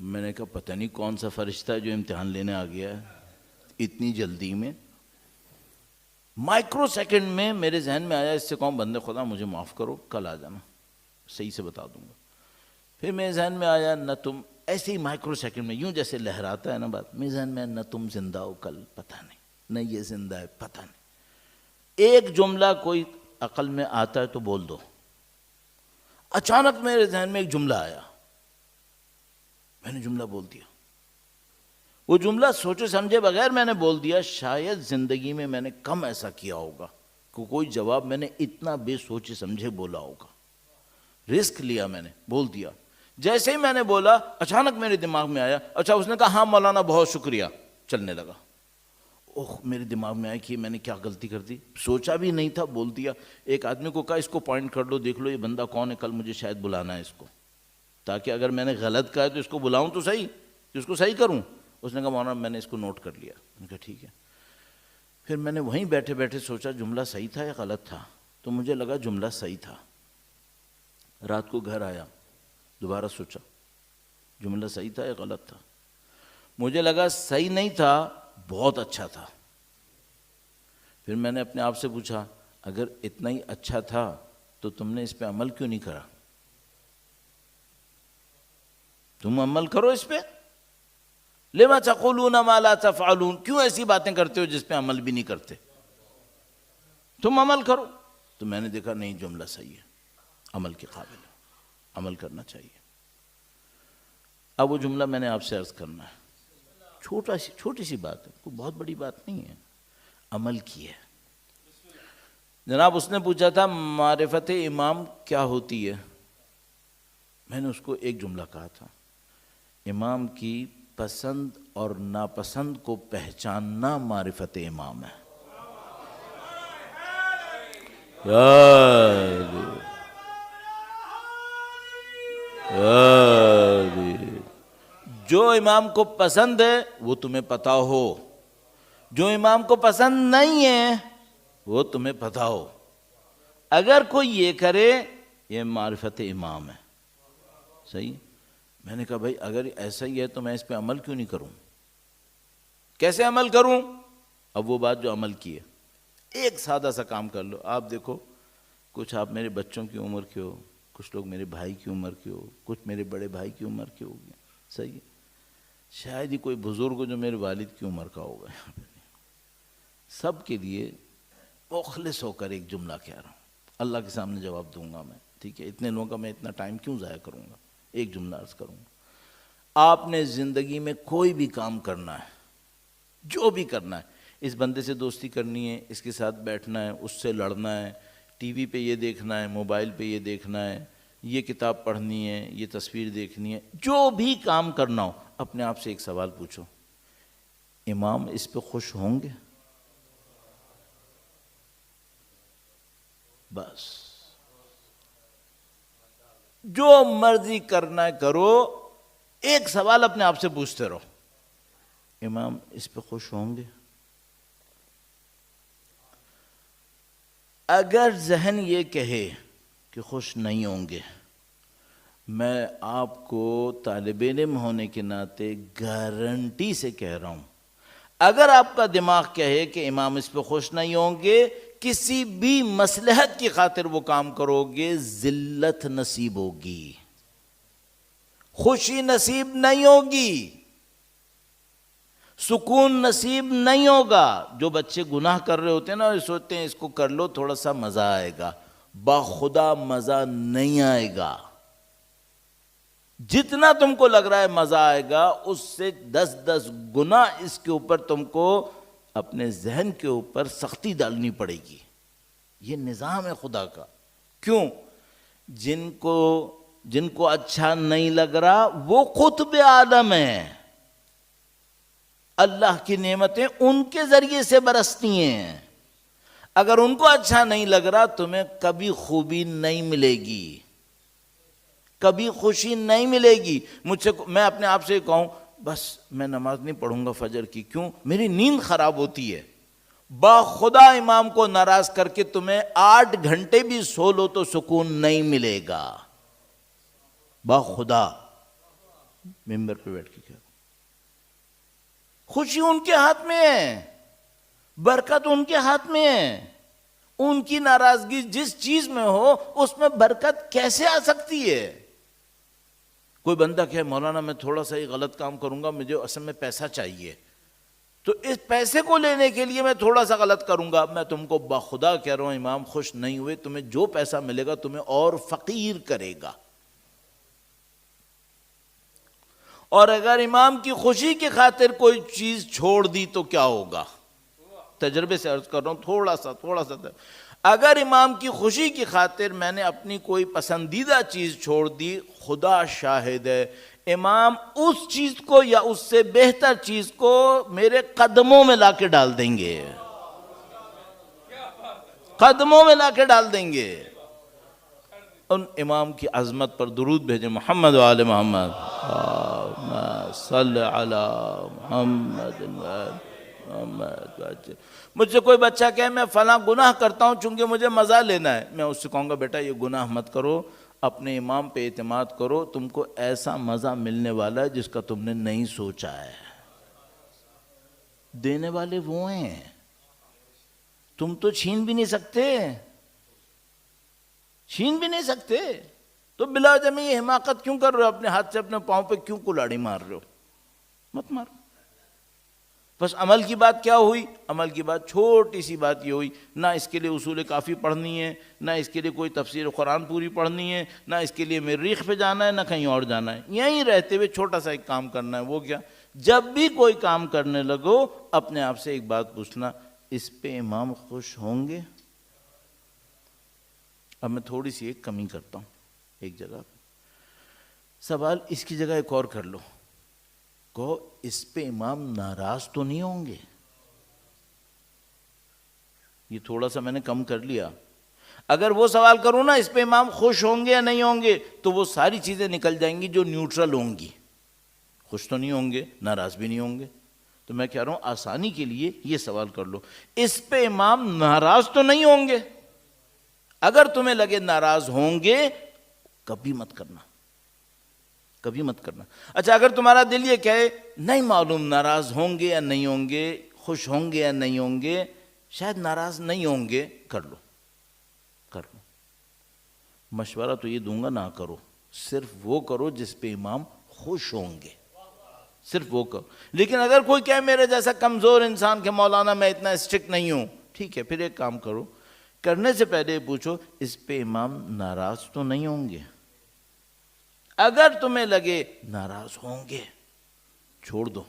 میں نے کہا پتہ نہیں کون سا فرشتہ ہے جو امتحان لینے آ گیا ہے اتنی جلدی میں. مائکرو سیکنڈ میں میرے ذہن میں آیا اس سے کہوں بندے خدا مجھے معاف کرو، کل آ جانا، صحیح سے بتا دوں گا. پھر میرے ذہن میں آیا نہ تم، ایسے ہی مائکرو سیکنڈ میں یوں جیسے لہراتا ہے نا بات، میرے ذہن میں نہ تم زندہ ہو کل، پتہ نہیں، نہ یہ زندہ ہے پتہ نہیں. ایک جملہ کوئی عقل میں آتا ہے تو بول دو. اچانک میرے ذہن میں ایک جملہ آیا، میں نے جملہ بول دیا. وہ جملہ سوچے سمجھے بغیر میں نے بول دیا. شاید زندگی میں نے کم ایسا کیا ہوگا کہ کوئی جواب میں نے اتنا بے سوچے سمجھے بولا ہوگا. رسک لیا، میں نے بول دیا. جیسے ہی میں نے بولا اچانک میرے دماغ میں آیا، اچھا اس نے کہا ہاں مولانا بہت شکریہ، چلنے لگا. اوہ میرے دماغ میں آیا کہ میں نے کیا غلطی کر دی، سوچا بھی نہیں تھا بول دیا. ایک آدمی کو کہا اس کو پوائنٹ کر لو، دیکھ لو یہ بندہ کون ہے، کل مجھے شاید بلانا ہے اس کو، تاکہ اگر میں نے غلط کہا ہے تو اس کو بلاؤں تو صحیح، اس کو صحیح کروں. اس نے کہا مولانا میں نے اس کو نوٹ کر لیا. میں نے کہا ٹھیک ہے. پھر میں نے وہیں بیٹھے بیٹھے سوچا جملہ صحیح تھا یا غلط تھا، تو مجھے لگا جملہ صحیح تھا. رات کو گھر آیا، دوبارہ سوچا جملہ صحیح تھا یا غلط تھا. مجھے لگا صحیح نہیں تھا، بہت اچھا تھا. پھر میں نے اپنے آپ سے پوچھا اگر اتنا ہی اچھا تھا تو تم نے اس پہ عمل کیوں نہیں کرا؟ تم عمل کرو اس پہ. لما تقولون ما لا تفعلون، کیوں ایسی باتیں کرتے ہو جس پہ عمل بھی نہیں کرتے؟ تم عمل کرو. تو میں نے دیکھا نہیں جملہ صحیح ہے، عمل کے قابل ہے، عمل کرنا چاہیے. اب وہ جملہ میں نے آپ سے عرض کرنا ہے، چھوٹی سی بات ہے، کوئی بہت بڑی بات نہیں ہے، عمل کی ہے. جناب اس نے پوچھا تھا معرفت امام کیا ہوتی ہے. میں نے اس کو ایک جملہ کہا تھا، امام کی پسند اور ناپسند کو پہچاننا معرفت امام ہے. جو امام کو پسند ہے وہ تمہیں پتہ ہو، جو امام کو پسند نہیں ہے وہ تمہیں پتہ ہو. اگر کوئی یہ کرے یہ معرفت امام ہے. صحیح. میں نے کہا بھائی اگر ایسا ہی ہے تو میں اس پہ عمل کیوں نہیں کروں؟ کیسے عمل کروں؟ اب وہ بات جو عمل کی ہے، ایک سادہ سا کام کر لو. آپ دیکھو کچھ آپ میرے بچوں کی عمر کے ہو، کچھ لوگ میرے بھائی کی عمر کے ہو، کچھ میرے بڑے بھائی کی عمر کے ہو گئے. صحیح. شاید ہی کوئی بزرگ ہو جو میرے والد کی عمر کا ہوگا. سب کے لیے مخلص ہو کر ایک جملہ کہہ رہا ہوں، اللہ کے سامنے جواب دوں گا میں. ٹھیک ہے، اتنے لوگوں کا میں اتنا ٹائم کیوں ضائع کروں گا. ایک جملہ عرض کروں گا. آپ نے زندگی میں کوئی بھی کام کرنا ہے، جو بھی کرنا ہے، اس بندے سے دوستی کرنی ہے، اس کے ساتھ بیٹھنا ہے، اس سے لڑنا ہے، ٹی وی پہ یہ دیکھنا ہے، موبائل پہ یہ دیکھنا ہے، یہ کتاب پڑھنی ہے، یہ تصویر دیکھنی ہے، جو بھی کام کرنا ہو، اپنے آپ سے ایک سوال پوچھو، امام اس پہ خوش ہوں گے؟ بس جو مرضی کرنا ہے کرو، ایک سوال اپنے آپ سے پوچھتے رہو، امام اس پہ خوش ہوں گے؟ اگر ذہن یہ کہے کہ خوش نہیں ہوں گے، میں آپ کو طالب علم ہونے کے ناطے گارنٹی سے کہہ رہا ہوں، اگر آپ کا دماغ کہے کہ امام اس پہ خوش نہیں ہوں گے، کسی بھی مصلحت کی خاطر وہ کام کرو گے، ذلت نصیب ہوگی، خوشی نصیب نہیں ہوگی، سکون نصیب نہیں ہوگا۔ جو بچے گناہ کر رہے ہوتے ہیں نا، سوچتے ہیں اس کو کر لو تھوڑا سا مزہ آئے گا، بخدا مزہ نہیں آئے گا۔ جتنا تم کو لگ رہا ہے مزہ آئے گا، اس سے 10 گنا اس کے اوپر تم کو اپنے ذہن کے اوپر سختی ڈالنی پڑے گی۔ یہ نظام ہے خدا کا۔ کیوں؟ جن کو اچھا نہیں لگ رہا وہ قطب عالم ہیں، اللہ کی نعمتیں ان کے ذریعے سے برستی ہیں۔ اگر ان کو اچھا نہیں لگ رہا تمہیں کبھی خوبی نہیں ملے گی، کبھی خوشی نہیں ملے گی۔ میں اپنے آپ سے کہوں بس میں نماز نہیں پڑھوں گا فجر کی، کیوں؟ میری نیند خراب ہوتی ہے۔ خدا امام کو ناراض کر کے تمہیں 8 گھنٹے بھی سو لو تو سکون نہیں ملے گا، خدا ممبر پہ بیٹھ کے کیا؟ خوشی ان کے ہاتھ میں ہے، برکت ان کے ہاتھ میں ہے۔ ان کی ناراضگی جس چیز میں ہو اس میں برکت کیسے آ سکتی ہے؟ کوئی بندہ کہے مولانا میں تھوڑا سا ہی غلط کام کروں گا، مجھے اصل میں پیسہ چاہیے، تو اس پیسے کو لینے کے لیے میں تھوڑا سا غلط کروں گا۔ میں تم کو بخدا کہہ رہا ہوں، امام خوش نہیں ہوئے، تمہیں جو پیسہ ملے گا تمہیں اور فقیر کرے گا۔ اور اگر امام کی خوشی کی خاطر کوئی چیز چھوڑ دی تو کیا ہوگا؟ تجربے سے عرض کر رہا ہوں، تھوڑا سا اگر امام کی خوشی کی خاطر میں نے اپنی کوئی پسندیدہ چیز چھوڑ دی، خدا شاہد ہے امام اس چیز کو یا اس سے بہتر چیز کو میرے قدموں میں لا کے ڈال دیں گے، قدموں میں لا کے ڈال دیں گے۔ ان امام کی عظمت پر درود بھیجیں، محمد و آل محمد، صلی علی محمد۔ مجھ سے کوئی بچہ کہے میں فلاں گناہ کرتا ہوں چونکہ مجھے مزہ لینا ہے، میں اس سے کہوں گا بیٹا یہ گناہ مت کرو، اپنے امام پہ اعتماد کرو، تم کو ایسا مزہ ملنے والا ہے جس کا تم نے نہیں سوچا ہے۔ دینے والے وہ ہیں، تم تو چھین بھی نہیں سکتے، تو بلا وجہ میں یہ حماقت کیوں کر رہے ہو؟ اپنے ہاتھ سے اپنے پاؤں پہ کیوں کلاڑی مار رہے ہو؟ مت مارو۔ بس عمل کی بات کیا ہوئی؟ عمل کی بات چھوٹی سی بات یہ ہوئی، نہ اس کے لیے اصول کافی پڑھنی ہے، نہ اس کے لیے کوئی تفسیر قرآن پوری پڑھنی ہے، نہ اس کے لیے مریخ پہ جانا ہے، نہ کہیں اور جانا ہے، یہیں رہتے ہوئے چھوٹا سا ایک کام کرنا ہے۔ وہ کیا؟ جب بھی کوئی کام کرنے لگو اپنے آپ سے ایک بات پوچھنا، اس پہ امام خوش ہوں گے؟ اب میں تھوڑی سی ایک کمی کرتا ہوں ایک جگہ پہ، سوال اس کی جگہ ایک اور کر لو، کہو اس پہ امام ناراض تو نہیں ہوں گے؟ یہ تھوڑا سا میں نے کم کر لیا۔ اگر وہ سوال کروں نا اس پہ امام خوش ہوں گے یا نہیں ہوں گے، تو وہ ساری چیزیں نکل جائیں گی جو نیوٹرل ہوں گی، خوش تو نہیں ہوں گے، ناراض بھی نہیں ہوں گے۔ تو میں کہہ رہا ہوں آسانی کے لیے یہ سوال کر لو، اس پہ امام ناراض تو نہیں ہوں گے؟ اگر تمہیں لگے ناراض ہوں گے، کبھی مت کرنا، کبھی مت کرنا۔ اچھا اگر تمہارا دل یہ کہے نہیں معلوم ناراض ہوں گے یا نہیں ہوں گے، خوش ہوں گے یا نہیں ہوں گے، شاید ناراض نہیں ہوں گے، کر لو۔ مشورہ تو یہ دوں گا نہ کرو، صرف وہ کرو جس پہ امام خوش ہوں گے، صرف وہ کرو۔ لیکن اگر کوئی کہے میرے جیسا کمزور انسان کہ مولانا میں اتنا اسٹرکٹ نہیں ہوں، ٹھیک ہے، پھر ایک کام کرو، کرنے سے پہلے پوچھو اس پہ امام ناراض تو نہیں ہوں گے؟ اگر تمہیں لگے ناراض ہوں گے، چھوڑ دو،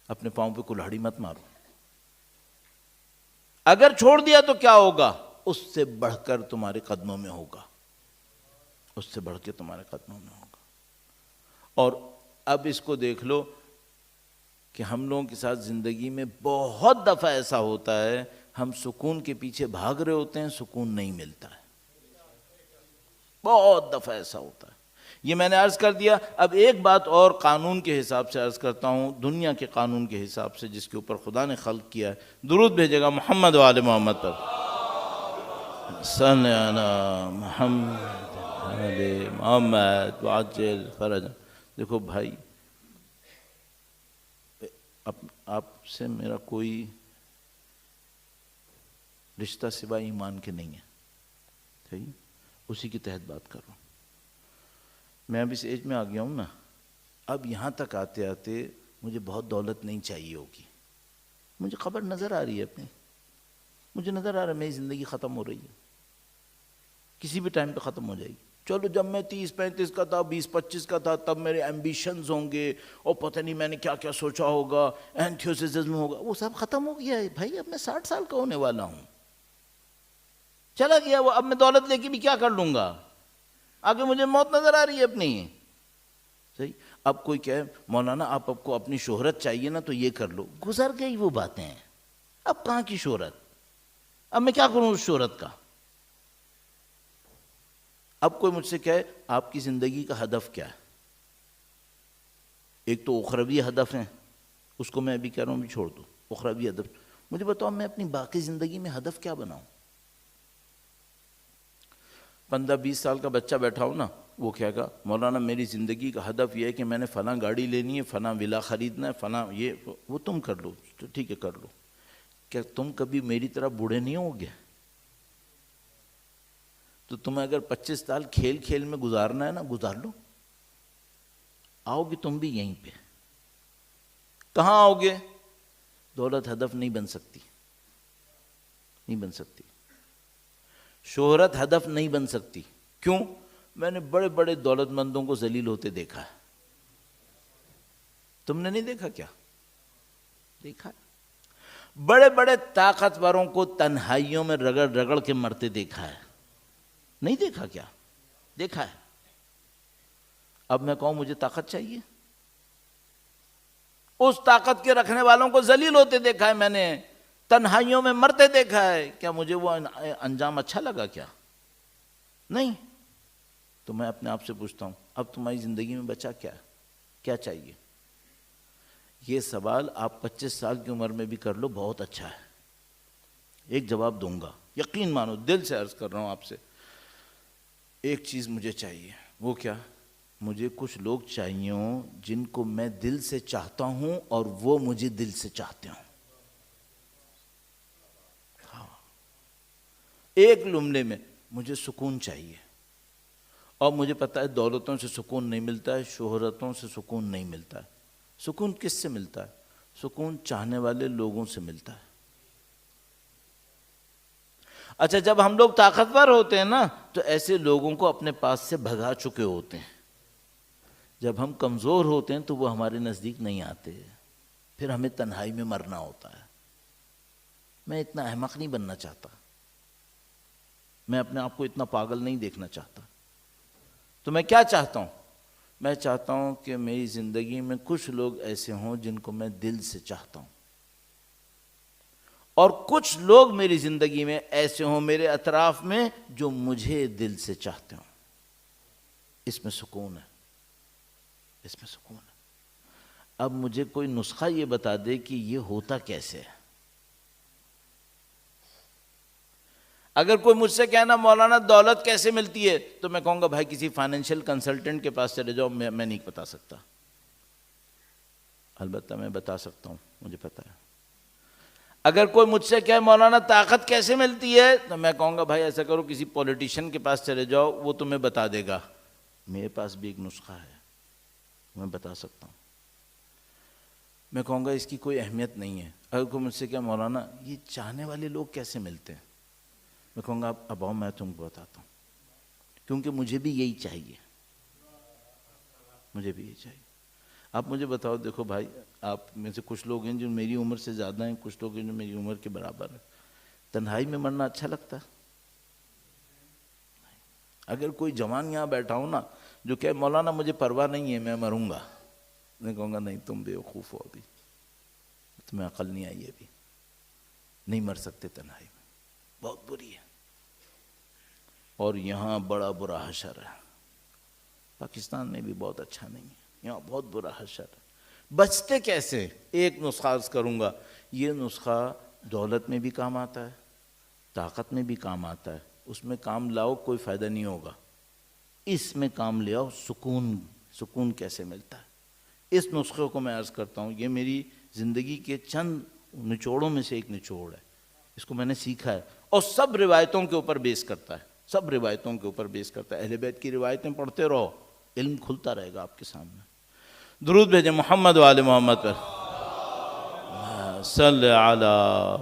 اپنے پاؤں پہ کلہاڑی مت مارو۔ اگر چھوڑ دیا تو کیا ہوگا؟ اس سے بڑھ کر تمہارے قدموں میں ہوگا، اس سے بڑھ کے تمہارے قدموں میں ہوگا۔ اور اب اس کو دیکھ لو کہ ہم لوگوں کے ساتھ زندگی میں بہت دفعہ ایسا ہوتا ہے، ہم سکون کے پیچھے بھاگ رہے ہوتے ہیں، سکون نہیں ملتا ہے، بہت دفعہ ایسا ہوتا ہے۔ یہ میں نے عرض کر دیا۔ اب ایک بات اور قانون کے حساب سے عرض کرتا ہوں، دنیا کے قانون کے حساب سے جس کے اوپر خدا نے خلق کیا ہے۔ درود بھیجے گا محمد و آل محمد پر، صلی علی محمد۔ آل محمد وعجل فرج. دیکھو بھائی، آپ سے میرا کوئی رشتہ سوائے ایمان کے نہیں ہے، صحیح، اسی کے تحت بات کر رہا ہوں. میں اب اس ایج میں آ گیا ہوں نا، اب یہاں تک آتے آتے مجھے بہت دولت نہیں چاہیے ہوگی. مجھے خبر نظر آ رہی ہے اپنی، مجھے نظر آ رہا ہے میری زندگی ختم ہو رہی ہے، کسی بھی ٹائم پہ ختم ہو جائے گی. چلو جب میں 30-35 کا تھا، 20-25 کا تھا، تب میرے ایمبیشنز ہوں گے، اور پتہ نہیں میں نے کیا کیا سوچا ہوگا، اینتھیوسزم ہوگا، وہ سب ختم ہو گیا ہے بھائی. اب میں 60 سال کا ہونے والا ہوں، چلا گیا وہ. اب میں دولت لے کے بھی کیا کر لوں گا؟ آگے مجھے موت نظر آ رہی ہے اپنی، صحیح. اب کوئی کہے مولانا آپ کو اپنی شہرت چاہیے نا تو یہ کر لو، گزر گئی وہ باتیں. اب کہاں کی شہرت؟ اب میں کیا کروں اس شہرت کا؟ اب کوئی مجھ سے کہے آپ کی زندگی کا ہدف کیا ہے؟ ایک تو اخروی ہدف ہے، اس کو میں ابھی کہہ رہا ہوں بھی چھوڑ دو، اخروی ہدف. مجھے بتاؤ میں اپنی باقی زندگی میں ہدف کیا بناؤں؟ 15-20 سال کا بچہ بیٹھا ہو نا، وہ کہے گا مولانا میری زندگی کا ہدف یہ ہے کہ میں نے فلاں گاڑی لینی ہے، فلاں ولا خریدنا ہے، فلاں یہ وہ. تم کر لو تو ٹھیک ہے کر لو. کیا تم کبھی میری طرح بوڑھے نہیں ہوگے؟ تو تمہیں اگر 25 سال کھیل کھیل میں گزارنا ہے نا، گزار لو. آؤ گے تم بھی یہیں پہ. کہاں آؤ گے؟ دولت ہدف نہیں بن سکتی، نہیں بن سکتی. شہرت ہدف نہیں بن سکتی. کیوں؟ میں نے بڑے بڑے دولت مندوں کو ذلیل ہوتے دیکھا ہے. تم نے نہیں دیکھا کیا؟ دیکھا. بڑے بڑے طاقتوروں کو تنہائیوں میں رگڑ رگڑ کے مرتے دیکھا ہے. نہیں دیکھا کیا؟ دیکھا ہے. اب میں کہوں مجھے طاقت چاہیے، اس طاقت کے رکھنے والوں کو ذلیل ہوتے دیکھا ہے میں نے، تنہائیوں میں مرتے دیکھا ہے. کیا مجھے وہ انجام اچھا لگا کیا؟ نہیں. تو میں اپنے آپ سے پوچھتا ہوں اب تمہاری زندگی میں بچا کیا؟ کیا چاہیے؟ یہ سوال آپ 25 سال کی عمر میں بھی کر لو، بہت اچھا ہے. ایک جواب دوں گا، یقین مانو، دل سے عرض کر رہا ہوں آپ سے. ایک چیز مجھے چاہیے. وہ کیا؟ مجھے کچھ لوگ چاہیے ہوں جن کو میں دل سے چاہتا ہوں اور وہ مجھے دل سے چاہتے ہوں. ایک لمحے میں مجھے سکون چاہیے. اور مجھے پتا ہے دولتوں سے سکون نہیں ملتا ہے، شہرتوں سے سکون نہیں ملتا ہے. سکون کس سے ملتا ہے؟ سکون چاہنے والے لوگوں سے ملتا ہے. اچھا جب ہم لوگ طاقتور ہوتے ہیں نا تو ایسے لوگوں کو اپنے پاس سے بھگا چکے ہوتے ہیں. جب ہم کمزور ہوتے ہیں تو وہ ہمارے نزدیک نہیں آتے، پھر ہمیں تنہائی میں مرنا ہوتا ہے. میں اتنا احمق نہیں بننا چاہتا، میں اپنے آپ کو اتنا پاگل نہیں دیکھنا چاہتا. تو میں کیا چاہتا ہوں؟ میں چاہتا ہوں کہ میری زندگی میں کچھ لوگ ایسے ہوں جن کو میں دل سے چاہتا ہوں، اور کچھ لوگ میری زندگی میں ایسے ہوں میرے اطراف میں جو مجھے دل سے چاہتے ہوں. اس میں سکون ہے، اس میں سکون ہے. اب مجھے کوئی نسخہ یہ بتا دے کہ یہ ہوتا کیسے ہے. اگر کوئی مجھ سے کہنا مولانا دولت کیسے ملتی ہے تو میں کہوں گا بھائی کسی فائنینشیل کنسلٹنٹ کے پاس چلے جاؤ، میں نہیں بتا سکتا. البتہ میں بتا سکتا ہوں، مجھے پتا ہے. اگر کوئی مجھ سے کہے مولانا طاقت کیسے ملتی ہے تو میں کہوں گا بھائی ایسا کرو کسی پولیٹیشین کے پاس چلے جاؤ، وہ تمہیں بتا دے گا. میرے پاس بھی ایک نسخہ ہے، میں بتا سکتا ہوں. میں کہوں گا اس کی کوئی اہمیت نہیں ہے. اگر کوئی مجھ سے کہے مولانا یہ چاہنے والے لوگ کیسے ملتے ہیں، میں کہوں گا اب آؤ میں تم کو بتاتا ہوں، کیونکہ مجھے بھی یہی چاہیے، مجھے بھی یہی چاہیے. آپ مجھے بتاؤ، دیکھو بھائی آپ میں سے کچھ لوگ ہیں جو میری عمر سے زیادہ ہیں، کچھ لوگ ہیں جو میری عمر کے برابر ہیں. تنہائی میں مرنا اچھا لگتا ہے؟ اگر کوئی جوان یہاں بیٹھا ہو نا جو کہ مولانا مجھے پرواہ نہیں ہے میں مروں گا، میں کہوں گا نہیں تم بیوقوف ہو، ابھی تمہیں عقل نہیں آئی، ابھی نہیں مر سکتے تنہائی میں، بہت بری ہے. اور یہاں بڑا برا حشر ہے. پاکستان میں بھی بہت اچھا نہیں ہے، یہاں بہت برا حشر ہے. بچتے کیسے؟ ایک نسخہ عرض کروں گا. یہ نسخہ دولت میں بھی کام آتا ہے، طاقت میں بھی کام آتا ہے. اس میں کام لاؤ کوئی فائدہ نہیں ہوگا. اس میں کام لے آؤ. سکون کیسے ملتا ہے؟ اس نسخے کو میں عرض کرتا ہوں، یہ میری زندگی کے چند نچوڑوں میں سے ایک نچوڑ ہے. اس کو میں نے سیکھا ہے اور سب روایتوں کے اوپر بیس کرتا ہے، سب روایتوں کے اوپر بیس کرتا ہے. اہل بیت کی روایتیں پڑھتے رہو، علم کھلتا رہے گا آپ کے سامنے. درود بھیجیں محمد و آل محمد پر. صلی علی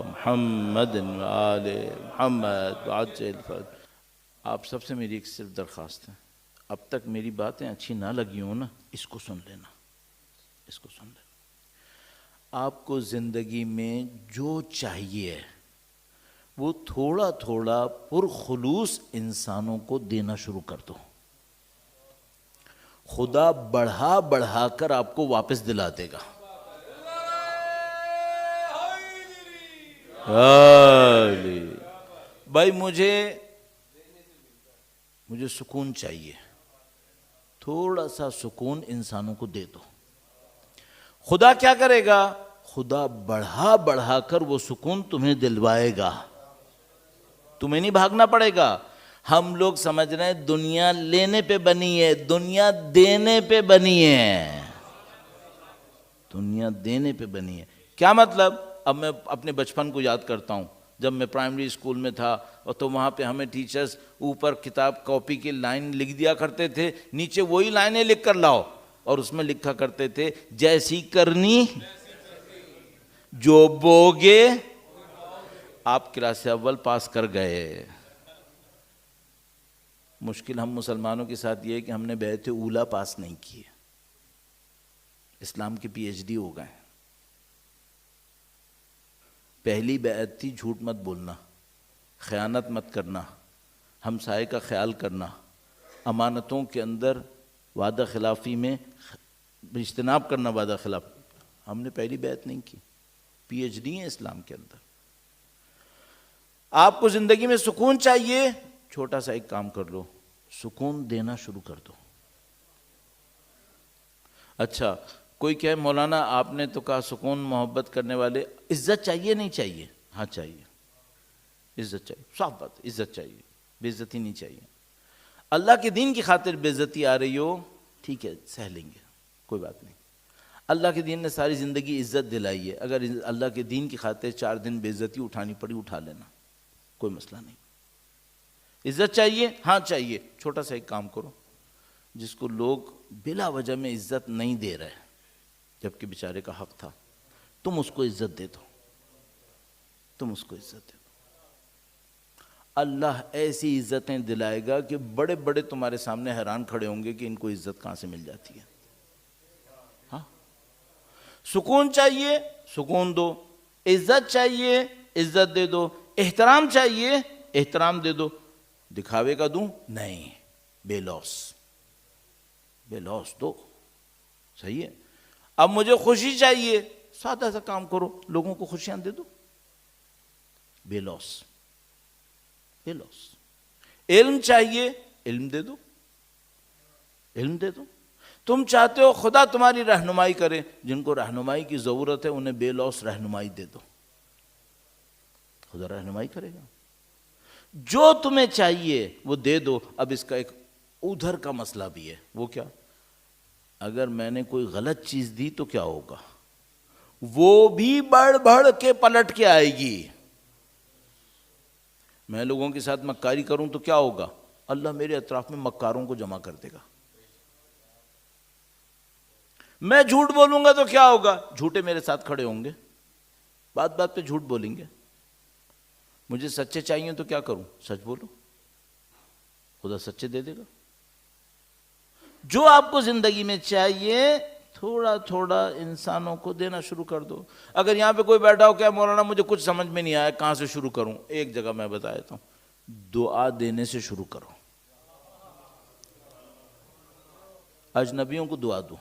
محمد و آل محمد وعجل فرج. آپ سب سے میری ایک صرف درخواست ہے، اب تک میری باتیں اچھی نہ لگی ہوں نا، اس کو سن لینا، اس کو سن لینا. آپ کو زندگی میں جو چاہیے وہ تھوڑا تھوڑا پرخلوص انسانوں کو دینا شروع کر دو. خدا بڑھا بڑھا کر آپ کو واپس دلا دے گا. بھائی مجھے سکون چاہیے، تھوڑا سا سکون انسانوں کو دے دو. خدا کیا کرے گا؟ خدا بڑھا بڑھا کر وہ سکون تمہیں دلوائے گا. تمہیں نہیں بھاگنا پڑے گا. ہم لوگ سمجھ رہے ہیں دنیا لینے پہ بنی ہے، دنیا دینے پہ بنی ہے. دنیا دینے پہ بنی ہے. کیا مطلب؟ اب میں اپنے بچپن کو یاد کرتا ہوں، جب میں پرائمری اسکول میں تھا اور تو وہاں پہ ہمیں ٹیچرز اوپر کتاب کاپی کی لائن لکھ دیا کرتے تھے، نیچے وہی لائنیں لکھ کر لاؤ، اور اس میں لکھا کرتے تھے جیسی کرنی جو بوگے. آپ کلاس اول پاس کر گئے. مشکل ہم مسلمانوں کے ساتھ یہ ہے کہ ہم نے بیعت اولیٰ پاس نہیں کی ہے، اسلام کے پی ایچ ڈی ہو گئے. پہلی بیعت تھی جھوٹ مت بولنا، خیانت مت کرنا، ہمسائے کا خیال کرنا، امانتوں کے اندر وعدہ خلافی میں اجتناب کرنا، وعدہ خلاف. ہم نے پہلی بیعت نہیں کی. پی ایچ ڈی ہیں اسلام کے اندر. آپ کو زندگی میں سکون چاہیے، چھوٹا سا ایک کام کر لو، سکون دینا شروع کر دو. اچھا کوئی کہے مولانا آپ نے تو کہا سکون محبت کرنے والے، عزت چاہیے نہیں چاہیے؟ ہاں چاہیے، عزت چاہیے، صاف بات، عزت چاہیے، بے عزتی نہیں چاہیے. اللہ کے دین کی خاطر بے عزتی آ رہی ہو، ٹھیک ہے سہ لیں گے، کوئی بات نہیں. اللہ کے دین نے ساری زندگی عزت دلائی ہے، اگر اللہ کے دین کی خاطر 4 دن بے عزتی اٹھانی پڑی اٹھا لینا، کوئی مسئلہ نہیں. عزت چاہیے؟ ہاں چاہیے. چھوٹا سا ایک کام کرو، جس کو لوگ بلا وجہ میں عزت نہیں دے رہے جبکہ بیچارے کا حق تھا، تم اس کو عزت دے دو، تم اس کو عزت دے دو. اللہ ایسی عزتیں دلائے گا کہ بڑے بڑے تمہارے سامنے حیران کھڑے ہوں گے کہ ان کو عزت کہاں سے مل جاتی ہے. ہاں سکون چاہیے، سکون دو. عزت چاہیے، عزت دے دو. احترام چاہیے، احترام دے دو. دکھاوے کا دوں؟ نہیں، بے لوس، بے لوس دو. صحیح ہے. اب مجھے خوشی چاہیے، سادہ سا کام کرو، لوگوں کو خوشیاں دے دو، بے لوس، بے لوس. علم چاہیے، علم دے دو، علم دے دو. تم چاہتے ہو خدا تمہاری رہنمائی کرے، جن کو رہنمائی کی ضرورت ہے انہیں بے لوس رہنمائی دے دو، خدا رہنمائی کرے گا. جو تمہیں چاہیے وہ دے دو. اب اس کا ایک ادھر کا مسئلہ بھی ہے، وہ کیا؟ اگر میں نے کوئی غلط چیز دی تو کیا ہوگا؟ وہ بھی بڑھ بڑھ کے پلٹ کے آئے گی. میں لوگوں کے ساتھ مکاری کروں تو کیا ہوگا؟ اللہ میرے اطراف میں مکاروں کو جمع کر دے گا. میں جھوٹ بولوں گا تو کیا ہوگا؟ جھوٹے میرے ساتھ کھڑے ہوں گے، بات بات پہ جھوٹ بولیں گے. مجھے سچے چاہیے تو کیا کروں؟ سچ بولو، خدا سچے دے دے گا. جو آپ کو زندگی میں چاہیے تھوڑا تھوڑا انسانوں کو دینا شروع کر دو. اگر یہاں پہ کوئی بیٹھا ہو کہ مولانا مجھے کچھ سمجھ میں نہیں آیا، کہاں سے شروع کروں؟ ایک جگہ میں بتا دیتا ہوں، دعا دینے سے شروع کرو. اجنبیوں کو دعا دو،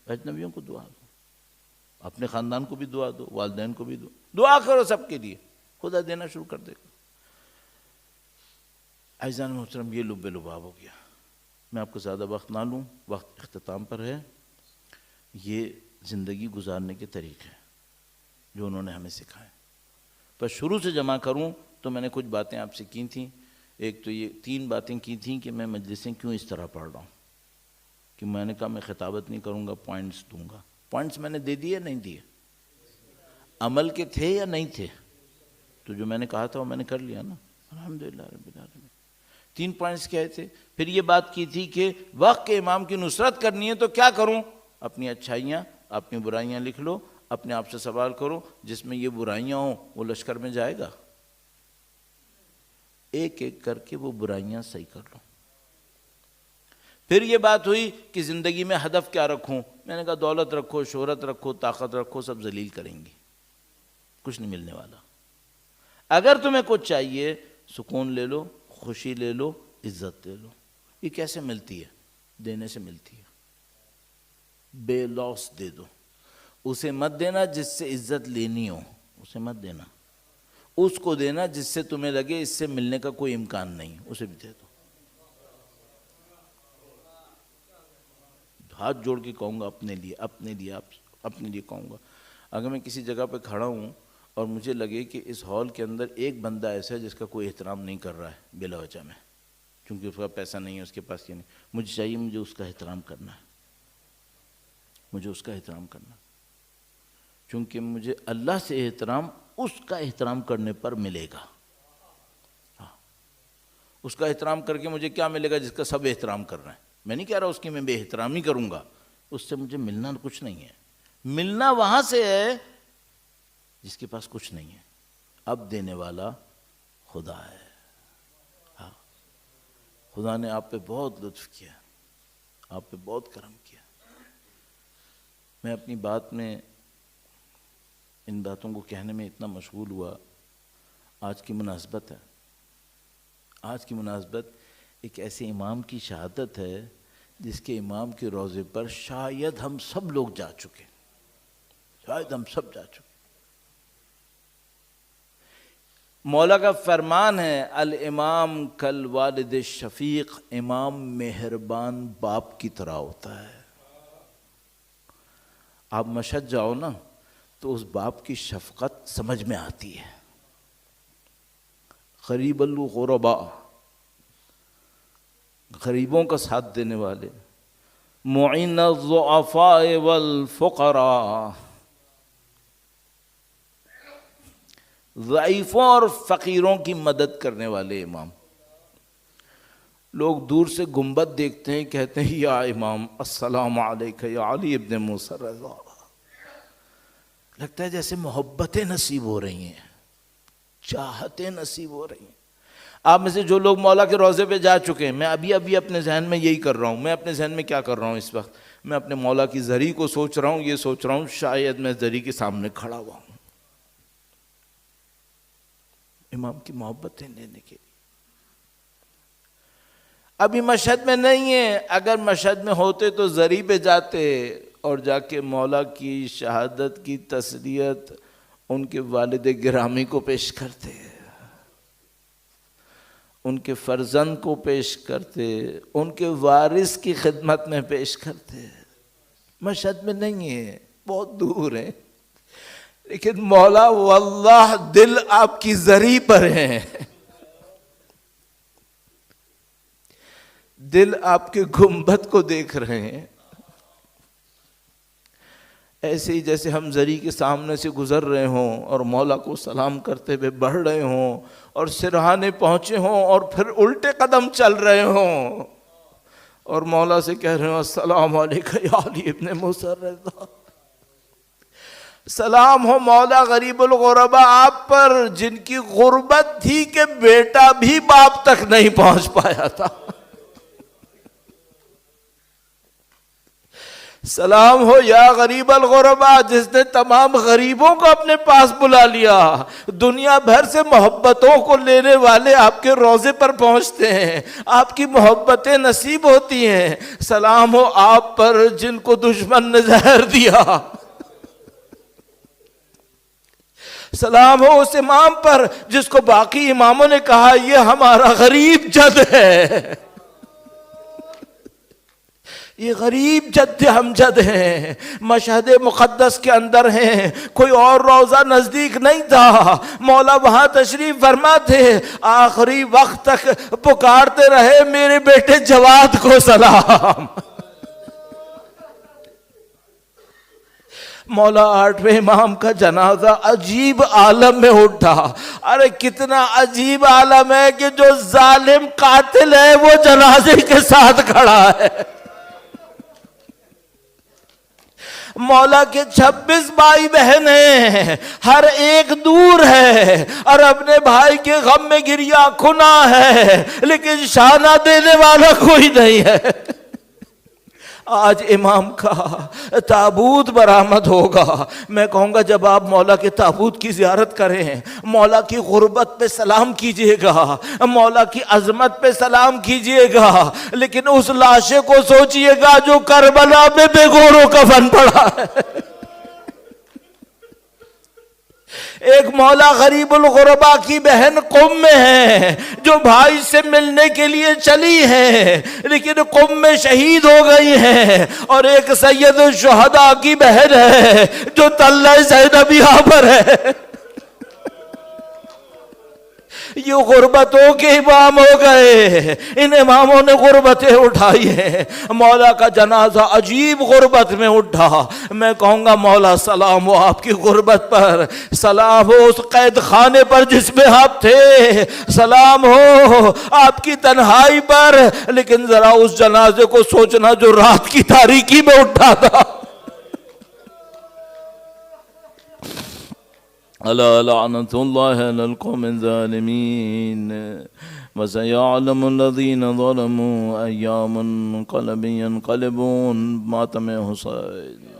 اجنبیوں کو دعا دو، اپنے خاندان کو بھی دعا دو، والدین کو بھی دو، دعا کرو سب کے لیے، خدا دینا شروع کر دے گا. عزیزان محترم، یہ لب لباب ہو گیا. میں آپ کو زیادہ وقت نہ لوں، وقت اختتام پر ہے. یہ زندگی گزارنے کے طریقے جو انہوں نے ہمیں سکھائے. پر شروع سے جمع کروں تو میں نے کچھ باتیں آپ سے کی تھیں. ایک تو یہ 3 باتیں کی تھیں کہ میں مجلسیں کیوں اس طرح پڑھ رہا ہوں، کہ میں نے کہا میں خطابت نہیں کروں گا، پوائنٹس دوں گا. پوائنٹس میں نے دے دیے نہیں دیے؟ عمل کے تھے یا نہیں تھے؟ تو جو میں نے کہا تھا وہ میں نے کر لیا نا، الحمدللہ رب العالمین. 3 پوائنٹس کیا تھے؟ پھر یہ بات کی تھی کہ وقت کے امام کی نصرت کرنی ہے تو کیا کروں؟ اپنی اچھائیاں، اپنی برائیاں لکھ لو، اپنے آپ سے سوال کرو جس میں یہ برائیاں ہوں وہ لشکر میں جائے گا؟ ایک ایک کر کے وہ برائیاں صحیح کر لو. پھر یہ بات ہوئی کہ زندگی میں ہدف کیا رکھوں؟ میں نے کہا دولت رکھو، شہرت رکھو، طاقت رکھو، سب ذلیل کریں گی، کچھ نہیں ملنے والا. اگر تمہیں کچھ چاہیے سکون لے لو، خوشی لے لو، عزت لے لو. یہ کیسے ملتی ہے؟ دینے سے ملتی ہے. بے لوس دے دو. اسے مت دینا جس سے عزت لینی ہو، اسے مت دینا. اس کو دینا جس سے تمہیں لگے اس سے ملنے کا کوئی امکان نہیں، اسے بھی دے دو. ہاتھ جوڑ کے کہوں گا اپنے لیے کہوں گا، اگر میں کسی جگہ پہ کھڑا ہوں اور مجھے لگے کہ اس ہال کے اندر ایک بندہ ایسا ہے جس کا کوئی احترام نہیں کر رہا ہے بلا وجہ میں، کیونکہ اس کا پیسہ نہیں ہے، اس کے پاس یہ نہیں، مجھے چاہیے مجھے اس کا احترام کرنا ہے، مجھے اس کا احترام کرنا، کیونکہ مجھے اللہ سے احترام اس کا احترام کرنے پر ملے گا. اس کا احترام کر کے مجھے کیا ملے گا جس کا سب احترام کر رہے ہیں؟ میں نہیں کہہ رہا اس کی میں بے احترامی کروں گا، اس سے مجھے ملنا کچھ نہیں ہے. ملنا وہاں سے ہے جس کے پاس کچھ نہیں ہے. اب دینے والا خدا ہے. ہاں، خدا نے آپ پہ بہت لطف کیا، آپ پہ بہت کرم کیا. میں اپنی بات میں ان باتوں کو کہنے میں اتنا مشغول ہوا. آج کی مناسبت ہے، آج کی مناسبت ایک ایسے امام کی شہادت ہے جس کے امام کے روضے پر شاید ہم سب لوگ جا چکے، شاید ہم سب جا چکے. مولا کا فرمان ہے الامام کالوالد الشفیق، امام مہربان باپ کی طرح ہوتا ہے. آپ مشہد جاؤ نا تو اس باپ کی شفقت سمجھ میں آتی ہے. قریب الغرباء، غریبوں کا ساتھ دینے والے، معین الضعفاء والفقراء، ضعیفوں اور فقیروں کی مدد کرنے والے امام. لوگ دور سے گنبد دیکھتے ہیں، کہتے ہیں یا امام السلام علیکہ یا علی ابن موسیٰ الرضا. لگتا ہے جیسے محبتیں نصیب ہو رہی ہیں، چاہتیں نصیب ہو رہی ہیں. آپ میں سے جو لوگ مولا کے روضے پہ جا چکے ہیں، میں ابھی اپنے ذہن میں یہی کر رہا ہوں. میں اپنے ذہن میں کیا کر رہا ہوں اس وقت؟ میں اپنے مولا کی زری کو سوچ رہا ہوں، یہ سوچ رہا ہوں شاید میں زری کے سامنے کھڑا ہوا ہوں امام کی محبتیں لینے کے لیے. ابھی مشہد میں نہیں ہے، اگر مشہد میں ہوتے تو زری پہ جاتے اور جا کے مولا کی شہادت کی تسلیت ان کے والد گرامی کو پیش کرتے، ان کے فرزند کو پیش کرتے، ان کے وارث کی خدمت میں پیش کرتے. مشہد میں نہیں ہے، بہت دور ہے، لیکن مولا واللہ دل آپ کی زری پر ہے، دل آپ کے گنبد کو دیکھ رہے ہیں. ایسے ہی جیسے ہم زری کے سامنے سے گزر رہے ہوں اور مولا کو سلام کرتے ہوئے بڑھ رہے ہوں اور سرہانے پہنچے ہوں اور پھر الٹے قدم چل رہے ہوں اور مولا سے کہہ رہے ہوں السلام علیکہ یا علی ابن موسیٰ الرضا. سلام ہو مولا غریب الغرباء آپ پر، جن کی غربت تھی کہ بیٹا بھی باپ تک نہیں پہنچ پایا تھا. سلام ہو یا غریب الغرباء جس نے تمام غریبوں کو اپنے پاس بلا لیا. دنیا بھر سے محبتوں کو لینے والے آپ کے روضے پر پہنچتے ہیں، آپ کی محبتیں نصیب ہوتی ہیں. سلام ہو آپ پر جن کو دشمن نے زہر دیا. سلام ہو اس امام پر جس کو باقی اماموں نے کہا یہ ہمارا غریب جد ہے، یہ غریب جد امجد ہیں، مشہد مقدس کے اندر ہیں، کوئی اور روضہ نزدیک نہیں تھا، مولا وہاں تشریف فرما تھے، آخری وقت تک پکارتے رہے میرے بیٹے جواد کو سلام۔ مولا 8ویں امام کا جنازہ عجیب عالم میں اٹھا۔ ارے کتنا عجیب عالم ہے کہ جو ظالم قاتل ہے وہ جنازے کے ساتھ کھڑا ہے۔ مولا کے 26 بھائی بہن ہیں، ہر ایک دور ہے اور اپنے بھائی کے غم میں گریا کھنا ہے، لیکن شانہ دینے والا کوئی نہیں ہے۔ آج امام کا تابوت برآمد ہوگا، میں کہوں گا جب آپ مولا کے تابوت کی زیارت کریں، مولا کی غربت پہ سلام کیجئے گا، مولا کی عظمت پہ سلام کیجئے گا، لیکن اس لاشے کو سوچئے گا جو کربلا میں بے گور و کفن پڑا ہے۔ ایک مولا غریب الغربا کی بہن قم میں ہے جو بھائی سے ملنے کے لیے چلی ہے لیکن قم میں شہید ہو گئی ہے، اور ایک سید الشہداء کی بہن ہے جو تلہ زینبیہ پر ہے۔ یہ غربتوں کے امام ہو گئے، ان اماموں نے غربتیں اٹھائی ہیں۔ مولا کا جنازہ عجیب غربت میں اٹھا، میں کہوں گا مولا سلام ہو آپ کی غربت پر، سلام ہو اس قید خانے پر جس میں آپ تھے، سلام ہو آپ کی تنہائی پر، لیکن ذرا اس جنازے کو سوچنا جو رات کی تاریکی میں اٹھا تھا۔ ألا لعنة الله على القوم الظالمين وسيعلم الذين ظلموا أيام منقلب ينقلبون ماتم حسين